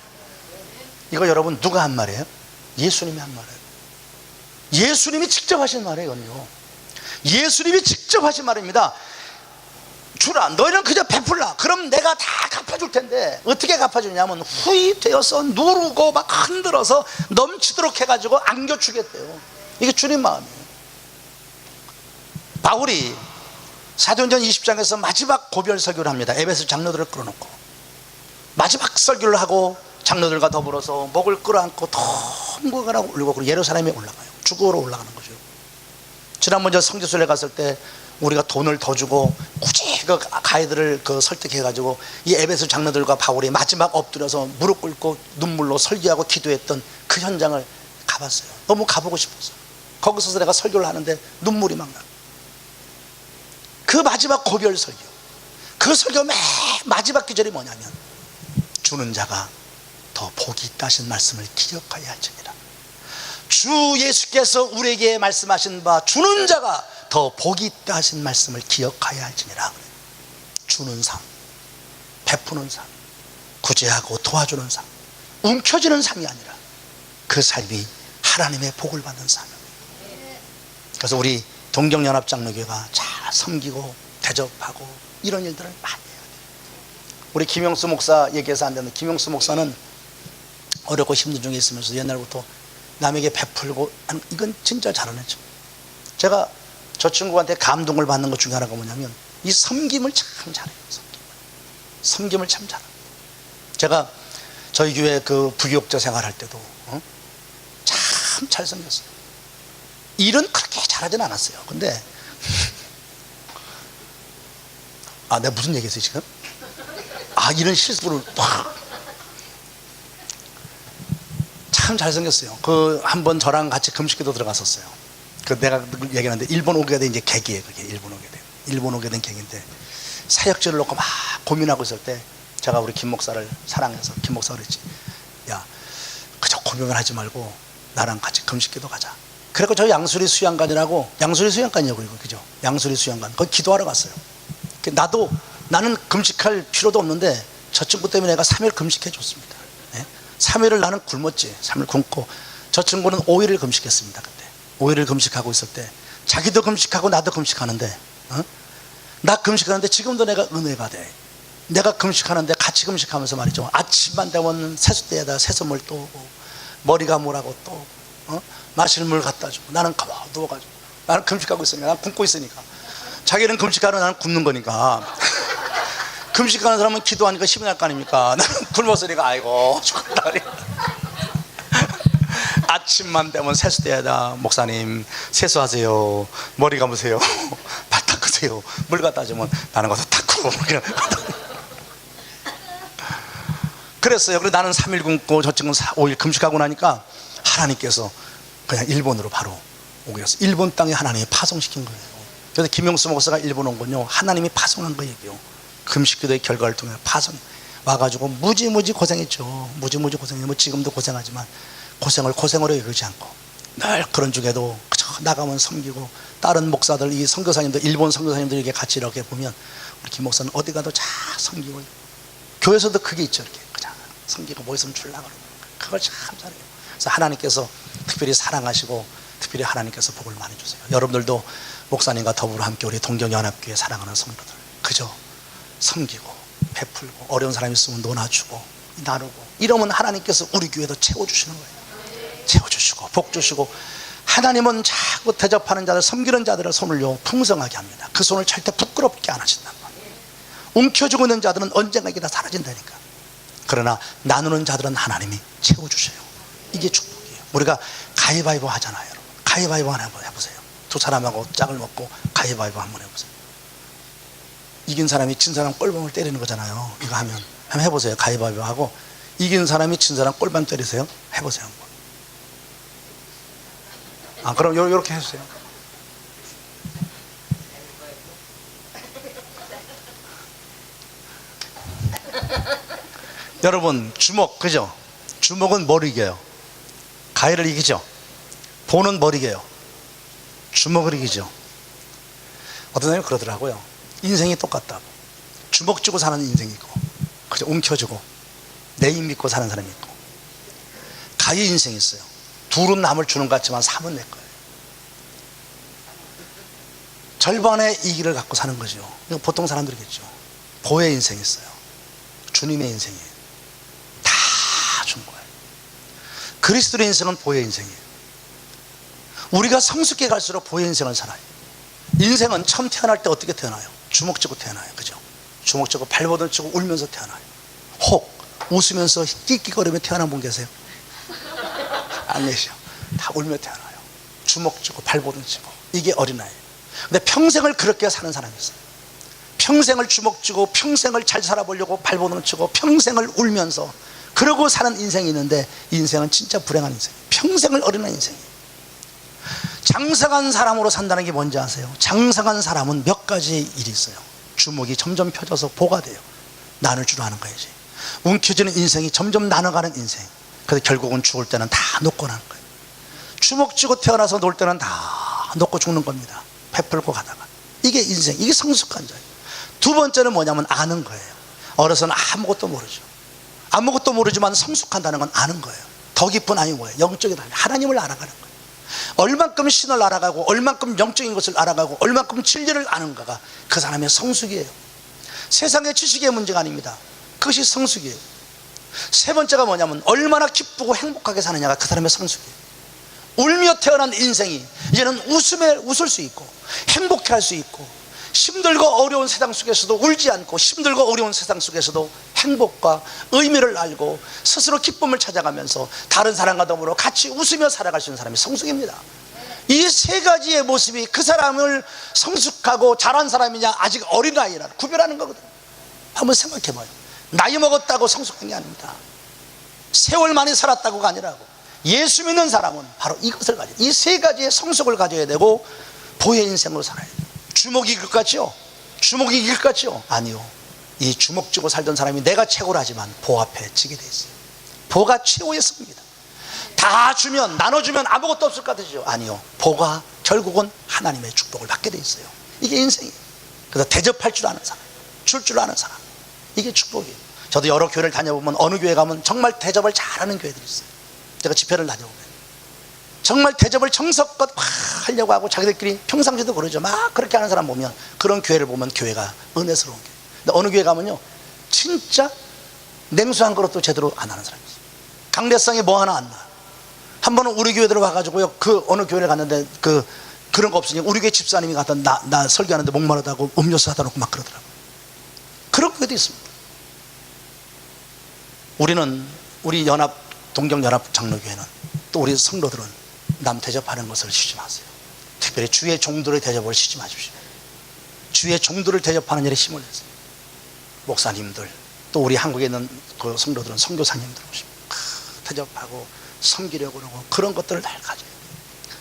이거 여러분 누가 한 말이에요? 예수님이 한 말이에요. 예수님이 직접 하신 말이에요. 이건요. 예수님이 직접 하신 말입니다. 주라. 너희는 그저 베풀라. 그럼 내가 다 갚아줄 텐데 어떻게 갚아주냐면 후히 되어서 누르고 막 흔들어서 넘치도록 해가지고 안겨주겠대요. 이게 주님 마음이에요. 바울이 사도행전 20장에서 마지막 고별 설교를 합니다. 에베소 장로들을 끌어놓고 마지막 설교를 하고 장로들과 더불어서 목을 끌어안고 통곡을 하고 울고 그리고 예루살렘에 올라가요. 주거로 올라가는 거죠. 지난번 저 성지순례 갔을 때 우리가 돈을 더 주고 굳이 어떻게 그 가이드를 그 설득해가지고 이 에베소 장로들과 바울이 마지막 엎드려서 무릎 꿇고 눈물로 설교하고 기도했던 그 현장을 가봤어요. 너무 가보고 싶었어. 거기서 내가 설교를 하는데 눈물이 막 나. 그 마지막 고별 설교, 그 설교 맨 마지막 구절이 뭐냐면 주는 자가 더 복이 있다 하신 말씀을 기억하여야 할지니라. 주 예수께서 우리에게 말씀하신 바 주는 자가 더 복이 있다 하신 말씀을 기억하여야 할지니라. 주는 삶, 베푸는 삶, 구제하고 도와주는 삶, 움켜쥐는 삶이 아니라 그 삶이 하나님의 복을 받는 삶입니다. 그래서 우리 동경연합장로교회가 잘 섬기고 대접하고 이런 일들을 많이 해야 돼요. 우리 김영수 목사 얘기해서 안 되는데, 김영수 목사는 어렵고 힘든 중에 있으면서 옛날부터 남에게 베풀고 하는, 이건 진짜 잘하죠. 제가 저 친구한테 감동을 받는 것 중에 하나가 뭐냐면 이 섬김을 참 잘해요. 섬김을 참 잘해요. 제가 저희 교회 그 부교육자 생활할 때도 참 잘 섬겼어요. 일은 그렇게 잘하진 않았어요. 근데 내가 무슨 얘기했어요 지금? 이런 실수를 참 잘생겼어요. 그 한 번 저랑 같이 금식기도 들어갔었어요. 그 내가 얘기하는데 일본 오게 된 이제 계기예요. 그게 일본 오게 된 계기인데, 사역지를 놓고 막 고민하고 있을 때 제가 우리 김 목사를 사랑해서 김 목사가 그랬지, 야 그저 고민을 하지 말고 나랑 같이 금식기도 가자. 그래서 저 양수리 수양관이라고, 양수리 수양관이냐고, 이거 그죠? 양수리 수양관 거기 기도하러 갔어요. 나는 금식할 필요도 없는데 저 친구 때문에 내가 3일 금식해 줬습니다. 3일을 나는 굶었지. 3일 굶고 저 친구는 5일을 금식했습니다. 그때 5일을 금식하고 있을 때 자기도 금식하고 나도 금식하는데, 나 금식하는데 지금도 내가 은혜가 돼. 내가 금식하는데 같이 금식하면서 말이죠, 아침만 되면 세숫대에다 세수물 또 오고 머리가 뭐라고 또 마실 물 갖다 주고, 나는 가만 누워가지고, 나는 금식하고 있으니까, 나는 굶고 있으니까, 자기는 금식하러 나는 굶는 거니까 금식하는 사람은 기도하니까 힘이 날 거 아닙니까? 나는 굶었으니까 아이고 죽었다. 아침만 되면 세수대에다 목사님 세수하세요, 머리 감으세요, 발 닦으세요, 물 갖다 주면 나는 가서 닦고 그랬어요. 그래서 나는 3일 굶고 저 친구는 5일 금식하고 나니까 하나님께서 그냥 일본으로 바로 오게 했어요. 일본 땅에 하나님이 파송시킨 거예요. 그래서 김영수 목사가 일본 온 건요, 하나님이 파송한 거예요. 금식기도의 결과를 통해 파송 와가지고 무지무지 고생했죠. 무지무지 고생해. 뭐 지금도 고생하지만 고생을 고생으로 여기지 않고 늘 그런 중에도 그저 나가면 섬기고, 다른 목사들, 이 선교사님들, 일본 선교사님들에게 같이 이렇게 보면 우리 김 목사는 어디 가도 잘 섬기고, 교회에서도 그게 있죠. 이렇게 그냥 섬기고 뭐 있으면 주려고 그러고, 그걸 참 잘해요. 그래서 하나님께서 특별히 사랑하시고 특별히 하나님께서 복을 많이 주세요. 여러분들도 목사님과 더불어 함께 우리 동경연합교회 사랑하는 성도들 그저 섬기고 베풀고, 어려운 사람 있으면 논아주고 나누고, 이러면 하나님께서 우리 교회도 채워주시는 거예요. 채워주시고 복 주시고, 하나님은 자꾸 대접하는 자들, 섬기는 자들의 손을요 풍성하게 합니다. 그 손을 절대 부끄럽게 안 하신단 말이에요. 움켜쥐고 있는 자들은 언젠가 이게 다 사라진다니까. 그러나 나누는 자들은 하나님이 채워주셔요. 이게 축복이에요. 우리가 가위바위보 하잖아요. 여러분, 가위바위보 한번 해보세요. 두 사람하고 짝을 먹고 가위바위보 한번 해보세요. 이긴 사람이 진 사람 꼴밤을 때리는 거잖아요. 이거 하면 한번 해보세요. 가위바위보 하고 이긴 사람이 진 사람 꼴밤 때리세요. 해보세요 한번. 그럼 요렇게 해주세요. 여러분, 주먹 그죠? 주먹은 뭘 이겨요? 가위를 이기죠. 보는 뭘 이겨요? 주먹을 이기죠. 어떤 사람이 그러더라고요. 인생이 똑같다고. 주먹 쥐고 사는 인생이 있고, 그죠? 움켜쥐고 내 힘 믿고 사는 사람이 있고, 가위 인생이 있어요. 둘은 남을 주는 것 같지만 3은 내 거예요. 절반의 이기를 갖고 사는 거죠. 이거 보통 사람들이겠죠. 보의 인생이 있어요. 주님의 인생이에요. 다 준 거예요. 그리스도의 인생은 보의 인생이에요. 우리가 성숙해 갈수록 보의 인생을 살아요. 인생은 처음 태어날 때 어떻게 태어나요? 주먹 쥐고 태어나요. 그죠? 주먹 쥐고 발버둥 치고 울면서 태어나요. 혹 웃으면서 끽끽거리며 태어난 분 계세요? 안 계시죠? 다 울며 태어나요. 주먹 쥐고 발버둥 치고. 이게 어린아이예요. 근데 평생을 그렇게 사는 사람이 있어요. 평생을 주먹쥐고 평생을 잘 살아보려고 발버둥 치고 평생을 울면서 그러고 사는 인생이 있는데, 인생은 진짜 불행한 인생, 평생을 어린한 인생이에요. 장성한 사람으로 산다는 게 뭔지 아세요? 장성한 사람은 몇 가지 일이 있어요. 주먹이 점점 펴져서 보가 돼요. 나눌 줄 아는 거야지. 움켜쥐는 인생이 점점 나눠가는 인생. 그래서 결국은 죽을 때는 다 놓고 나는 거예요. 주먹 쥐고 태어나서 놀 때는 다 놓고 죽는 겁니다. 베풀고 가다가. 이게 인생, 이게 성숙한 자예요. 두 번째는 뭐냐면 아는 거예요. 어려서는 아무것도 모르죠. 아무것도 모르지만 성숙한다는 건 아는 거예요. 더 깊은 아니 뭐예요? 영적인 아니, 하나님을 알아가는 거예요. 얼만큼 신을 알아가고 얼만큼 영적인 것을 알아가고 얼만큼 진리를 아는가가 그 사람의 성숙이에요. 세상의 지식의 문제가 아닙니다. 그것이 성숙이에요. 세 번째가 뭐냐면 얼마나 기쁘고 행복하게 사느냐가 그 사람의 성숙이에요. 울며 태어난 인생이 이제는 웃을 수 있고 행복해 할 수 있고, 힘들고 어려운 세상 속에서도 울지 않고 힘들고 어려운 세상 속에서도 행복과 의미를 알고 스스로 기쁨을 찾아가면서 다른 사람과 더불어 같이 웃으며 살아갈 수 있는 사람이 성숙입니다. 이 세 가지의 모습이 그 사람을 성숙하고 잘한 사람이냐 아직 어린아이냐 구별하는 거거든요. 한번 생각해봐요. 나이 먹었다고 성숙한 게 아닙니다. 세월 많이 살았다고가 아니라고. 예수 믿는 사람은 바로 이것을 가져요. 이 세 가지의 성숙을 가져야 되고 보혜의 인생으로 살아야 돼요. 주먹이 이길 것 같죠? 주먹이 이길 것 같죠? 아니요. 이 주먹 쥐고 살던 사람이 내가 최고라지만 보 앞에 지게 돼 있어요. 보가 최고의 승입니다. 다 주면, 나눠주면 아무것도 없을 것 같으시죠? 아니요. 보가 결국은 하나님의 축복을 받게 돼 있어요. 이게 인생이에요. 그래서 대접할 줄 아는 사람, 줄 줄 아는 사람, 이게 축복이에요. 저도 여러 교회를 다녀보면 어느 교회 가면 정말 대접을 잘하는 교회들이 있어요. 제가 집회를 다녀보면 정말 대접을 정성껏 하려고 하고 자기들끼리 평상시에도 그러죠. 막 그렇게 하는 사람 보면, 그런 교회를 보면 교회가 은혜스러운 교회. 근데 어느 교회 가면요 진짜 냉수 한 그릇도 제대로 안 하는 사람이 있어요. 강대상에 뭐 하나 안 나. 한 번은 우리 교회 들어와가지고요, 그 어느 교회를 갔는데 그런 거 없으니 우리 교회 집사님이 갖다 나 설교하는데 목마르다고 음료수 사다 놓고 막 그러더라고요. 그런 교회도 있습니다. 우리 동경연합 장로교회는 또 우리 성도들은 남 대접하는 것을 쉬지 마세요. 특별히 주의 종들의 대접을 쉬지 마십시오. 주의 종들을 대접하는 일에 힘을 내세요. 목사님들, 또 우리 한국에 있는 그 성도들은 선교사님들 오십니다. 대접하고 섬기려고 그러고 그런 것들을 날 가져요.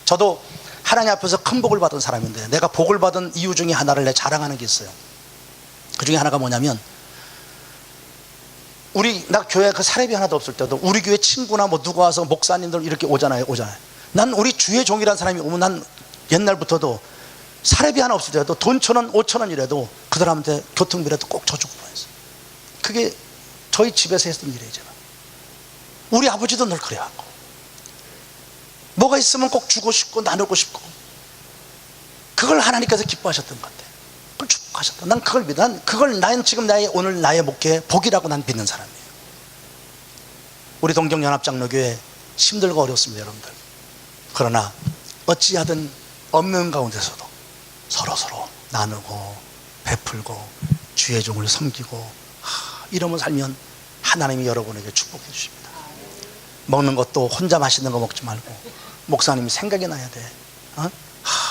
저도 하나님 앞에서 큰 복을 받은 사람인데, 내가 복을 받은 이유 중에 하나를 내 자랑하는 게 있어요. 그 중에 하나가 뭐냐면, 나 교회 그 사례비 하나도 없을 때도 우리 교회 친구나 뭐 누가 와서 목사님들 이렇게 오잖아요. 난 우리 주의 종이라는 사람이 오면 난 옛날부터도 사례비 하나 없을 때도 돈 1,000원, 5,000원이라도 그 사람한테 교통비라도 꼭 줘주고 보냈어요. 그게 저희 집에서 했던 일이에요. 제가. 우리 아버지도 늘 그래왔고, 뭐가 있으면 꼭 주고 싶고 나누고 싶고, 그걸 하나님께서 기뻐하셨던 것 같아요. 그걸 축복하셨다. 난 그걸 믿어. 난 지금 오늘 나의 목회의 복이라고 난 믿는 사람이에요. 우리 동경연합장로교회 힘들고 어렵습니다, 여러분들. 그러나 어찌하든 없는 가운데서도 서로 나누고 베풀고 주의 종을 섬기고 이러면 살면 하나님이 여러분에게 축복해 주십니다. 먹는 것도 혼자 맛있는 거 먹지 말고 목사님이 생각이 나야 돼.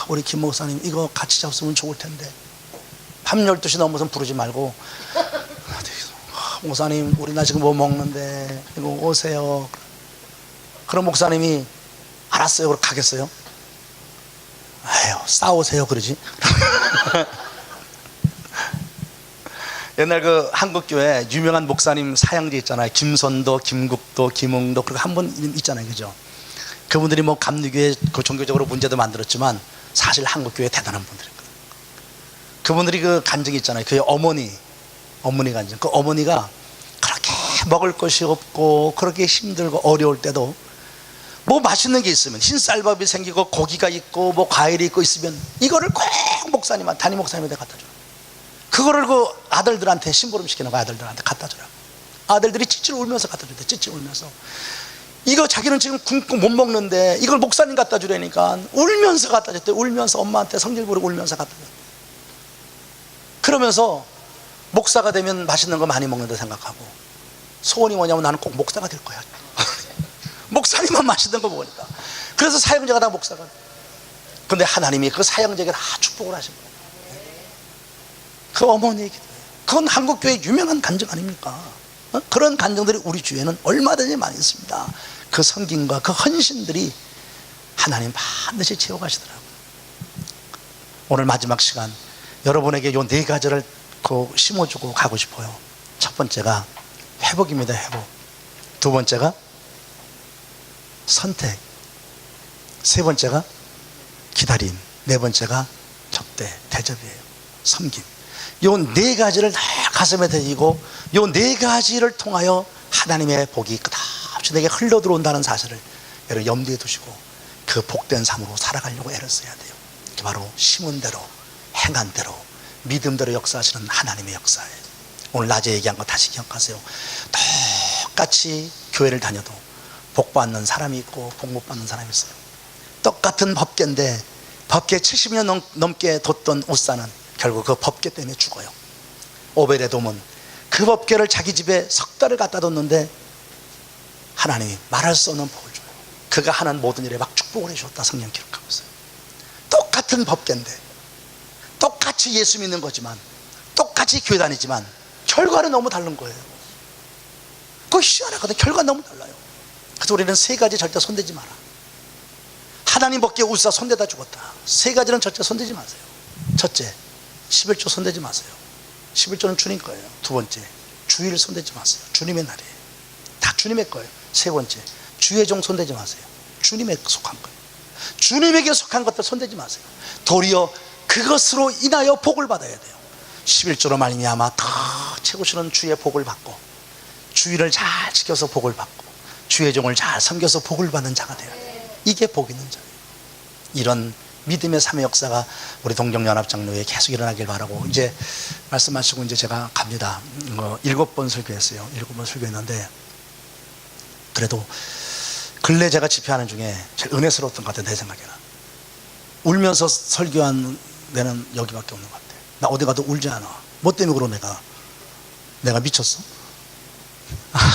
우리 김 목사님 이거 같이 잡수면 좋을 텐데, 밤 12시 넘어서 부르지 말고, 목사님 우리 나 지금 뭐 먹는데 이거 오세요. 그럼 목사님이 알았어요 그럼 가겠어요? 에휴 싸우세요 그러지. 옛날 그 한국교회 유명한 목사님 사형제 있잖아요. 김선도, 김국도, 김웅도, 그리고 한 분 있잖아요, 그죠? 그분들이 뭐 감리교회 그 종교적으로 문제도 만들었지만 사실 한국교회 대단한 분들이거든요. 그분들이 그 간증이 있잖아요. 그 어머니 간증. 그 어머니가 그렇게 먹을 것이 없고 그렇게 힘들고 어려울 때도 뭐 맛있는 게 있으면, 흰쌀밥이 생기고 고기가 있고 뭐 과일이 있고 있으면 이거를 꼭 담임 목사님한테 갖다 줘요. 그거를 그 아들들한테 심부름 시키는 거, 아들들한테 갖다 줘요. 아들들이 찌찌 울면서 갖다 주대. 찌찌 울면서 이거 자기는 지금 굶고 못 먹는데 이걸 목사님 갖다 주라니까 울면서 갖다 줬대. 울면서 엄마한테 성질 부르고 울면서 갖다 줬대. 그러면서 목사가 되면 맛있는 거 많이 먹는다 생각하고 소원이 뭐냐면 나는 꼭 목사가 될 거야. 목사님만 맛있는 거 먹으니까. 그래서 사형제가 다 목사가. 근데 하나님이 그 사형제에게 다 축복을 하신 거예요. 그 어머니의 기도예요. 그건 한국교회 유명한 간증 아닙니까? 그런 간증들이 우리 주위에는 얼마든지 많이 있습니다. 그 성김과 그 헌신들이 하나님 반드시 채워가시더라고요. 오늘 마지막 시간 여러분에게 요 4가지를 심어주고 가고 싶어요. 첫 번째가 회복입니다. 회복. 두 번째가 선택. 세 번째가 기다림. 네 번째가 접대, 대접이에요. 섬김. 요 4가지를 다 가슴에 새기고 요 4가지를 통하여 하나님의 복이 끝없이 내게 흘러 들어온다는 사실을 여러분 염두에 두시고 그 복된 삶으로 살아가려고 애를 써야 돼요. 그게 바로 심은 대로 행한 대로 믿음대로 역사하시는 하나님의 역사예요. 오늘 낮에 얘기한 거 다시 기억하세요. 똑같이 교회를 다녀도 복 받는 사람이 있고 복 못 받는 사람이 있어요. 똑같은 법궤인데 법궤 70년 넘게 뒀던 웃사는 결국 그 법궤 때문에 죽어요. 오벨의 도문 그 법궤를 자기 집에 석 달을 갖다 뒀는데 하나님이 말할 수 없는 복을 줘요. 그가 하는 모든 일에 막 축복을 해주었다 성경 기록하고 있어요. 똑같은 법궤인데 똑같이 예수 믿는 거지만 똑같이 교회 다니지만 결과는 너무 다른 거예요. 그거 희한하거든. 결과는 너무 달라요. 그래서 우리는 3가지 절대 손대지 마라. 하나님 법궤 웃사 손대다 죽었다. 3가지는 절대 손대지 마세요. 첫째, 11조 손대지 마세요. 11조는 주님 거예요. 두 번째, 주일 손대지 마세요. 주님의 날이에요. 다 주님의 거예요. 세 번째, 주의 종 손대지 마세요. 주님에 속한 거예요. 주님에게 속한 것들 손대지 마세요. 도리어 그것으로 인하여 복을 받아야 돼요. 11조로 말미암아 더 채우시는 주의 복을 받고 주일을 잘 지켜서 복을 받고 주의 종을 잘 섬겨서 복을 받는 자가 되어야 돼요. 이게 복 있는 자예요. 이런 믿음의 삶의 역사가 우리 동정연합장로에 계속 일어나길 바라고, 이제 말씀하시고 이제 제가 갑니다. 7번 설교했어요. 7번 설교했는데 그래도 근래 제가 집회하는 중에 제일 은혜스러웠던 것 같아요. 내 생각에는 울면서 설교한 데는 여기밖에 없는 것 같아요. 나 어디 가도 울지 않아. 뭐 때문에 그러? 내가 미쳤어?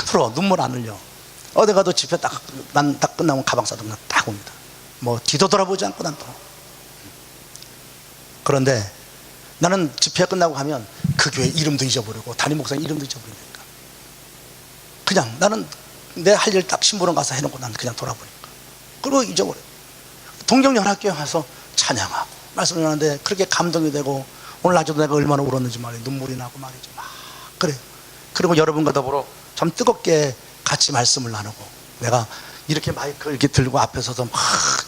풀어. 눈물 안 흘려. 어디 가도 집회 난 딱 끝나면 가방 싸도 그냥 딱 옵니다. 뭐 뒤도 돌아보지 않고 난 또. 그런데 나는 집회 끝나고 가면 그 교회 이름도 잊어버리고 담임 목사님 이름도 잊어버리니까 그냥 나는 내 할 일 딱 신부름 가서 해놓고 난 그냥 돌아보니까 그리고 잊어버려요. 동정연합교회 가서 찬양하고 말씀을 하는데 그렇게 감동이 되고 오늘 낮에도 내가 얼마나 울었는지 말이에요. 눈물이 나고 말이죠. 막 그래요. 그리고 여러분과 더불어 참 뜨겁게 같이 말씀을 나누고 내가 이렇게 마이크 이렇게 들고 앞에 서서 막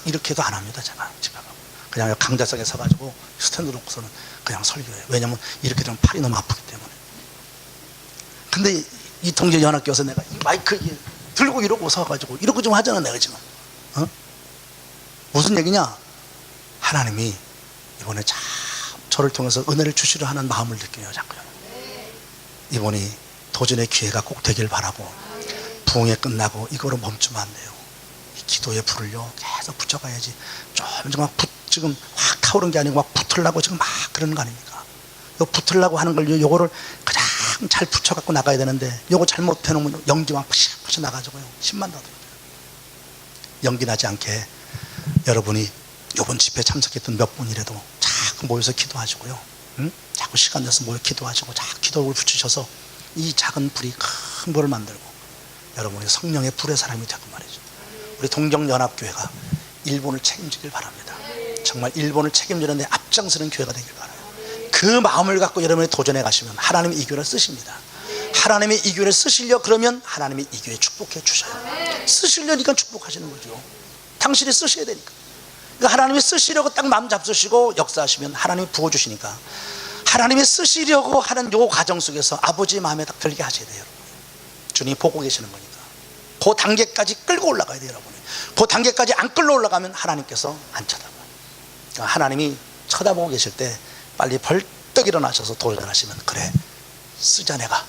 이렇게도 안 합니다. 제가 집에 가고 그냥 강좌석에 서가지고 스탠드 놓고서는 그냥 설교해요. 왜냐면 이렇게 되면 팔이 너무 아프기 때문에. 근데 이 동정연합교회에서 내가 이 마이크 들고 이러고 서가지고 이러고 좀 하잖아. 내가 지금 무슨 얘기냐? 하나님이 이번에 참 저를 통해서 은혜를 주시려 하는 마음을 느껴요. 자꾸요. 이번이 도전의 기회가 꼭 되길 바라고 부흥회 끝나고 이거로 멈추면 안 돼요. 이 기도의 불을요 계속 붙여가야지. 좀 막 지금 확 타오른 게 아니고 막 붙으려고 지금 막 그러는 거 아닙니까? 요 붙으려고 하는 걸 요거를 그냥 잘 붙여갖고 나가야 되는데 요거 잘못 해놓으면 연기 막 푸시 나가지고요 10만 더 들어요. 연기 나지 않게 여러분이 요번 집회에 참석했던 몇 분이라도 자꾸 모여서 기도하시고요. 응? 자꾸 시간 내서 모여 기도하시고 자꾸 기도를 붙이셔서 이 작은 불이 큰 불을 만들고 여러분이 성령의 불의 사람이 되고 말이죠. 우리 동정연합교회가 일본을 책임지길 바랍니다. 정말 일본을 책임지는데 앞장서는 교회가 되길 바라요. 그 마음을 갖고 여러분이 도전해 가시면 하나님이 이 교회를 쓰십니다. 하나님이 이 교회를 쓰시려 그러면 하나님이 이 교회 축복해 주셔요. 쓰시려니까 축복하시는 거죠. 당신이 쓰셔야 되니까. 그러니까 하나님이 쓰시려고 딱 마음 잡수시고 역사하시면 하나님이 부어주시니까 하나님이 쓰시려고 하는 요 과정 속에서 아버지 마음에 딱 들게 하셔야 돼요. 주님이 보고 계시는 거니까 그 단계까지 끌고 올라가야 돼요. 여러분이 그 단계까지 안 끌고 올라가면 하나님께서 안 쳐다봐요. 그러니까 하나님이 쳐다보고 계실 때 빨리 벌떡 일어나셔서 도전하시면 그래 쓰자. 내가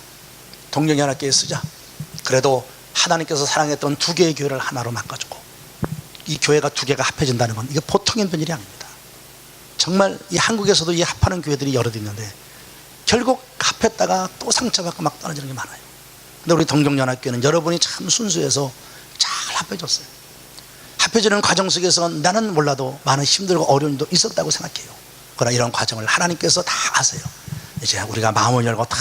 동정연합교회 쓰자. 그래도 하나님께서 사랑했던 2개의 교회를 하나로 바꿔주고 이 교회가 2개가 합해진다는 건 이게 보통 힘든 일이 아닙니다. 정말 이 한국에서도 이 합하는 교회들이 여럿 있는데 결국 합했다가 또 상처받고 막 떨어지는 게 많아요. 근데 우리 동정연합교회는 여러분이 참 순수해서 잘 합해졌어요. 합해지는 과정 속에서 나는 몰라도 많은 힘들고 어려움도 있었다고 생각해요. 그러나 이런 과정을 하나님께서 다 아세요. 이제 우리가 마음을 열고 다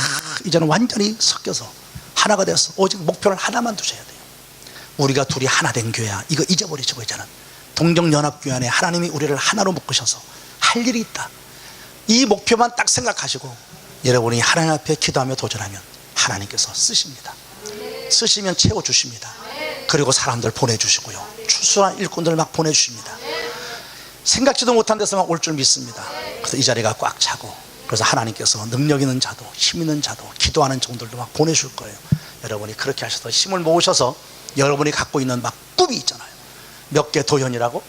이제는 완전히 섞여서 하나가 돼서 오직 목표를 하나만 두셔야 돼요. 우리가 둘이 하나 된 교회야, 이거 잊어버리시고 이제는 동정연합교회 안에 하나님이 우리를 하나로 묶으셔서 할 일이 있다, 이 목표만 딱 생각하시고 여러분이 하나님 앞에 기도하며 도전하면 하나님께서 쓰십니다. 쓰시면 채워주십니다. 그리고 사람들 보내주시고요, 추수한 일꾼들 막 보내주십니다. 생각지도 못한 데서만 올 줄 믿습니다. 그래서 이 자리가 꽉 차고, 그래서 하나님께서 능력 있는 자도 힘 있는 자도 기도하는 종들도 막 보내줄 거예요. 여러분이 그렇게 하셔서 힘을 모으셔서 여러분이 갖고 있는 막 꿈이 있잖아요. 몇 개 도연이라고?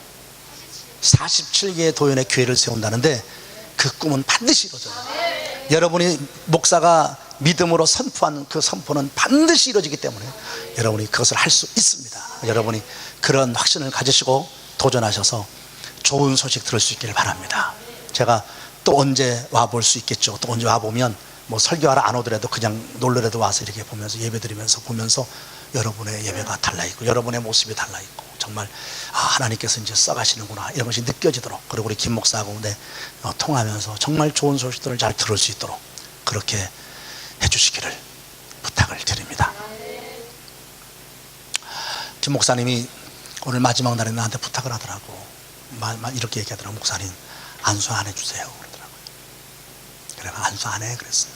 47개의 도연의 교회를 세운다는데 그 꿈은 반드시 이루어져요. 여러분이 목사가 믿음으로 선포한 그 선포는 반드시 이루어지기 때문에 여러분이 그것을 할 수 있습니다. 여러분이 그런 확신을 가지시고 도전하셔서 좋은 소식 들을 수 있기를 바랍니다. 제가 또 언제 와볼 수 있겠죠. 또 언제 와보면 뭐 설교하러 안 오더라도 그냥 놀러라도 와서 이렇게 보면서 예배드리면서 보면서 여러분의 예배가 달라있고 여러분의 모습이 달라있고 정말 하나님께서 이제 써가시는구나 이런 것이 느껴지도록, 그리고 우리 김 목사하고 통하면서 정말 좋은 소식들을 잘 들을 수 있도록 그렇게 해주시기를 부탁을 드립니다. 김 목사님이 오늘 마지막 날에 나한테 부탁을 하더라고. 이렇게 얘기하더라고. 목사님 안수 안 해주세요 그러더라고요. 그래서 안수 안 해 그랬어요.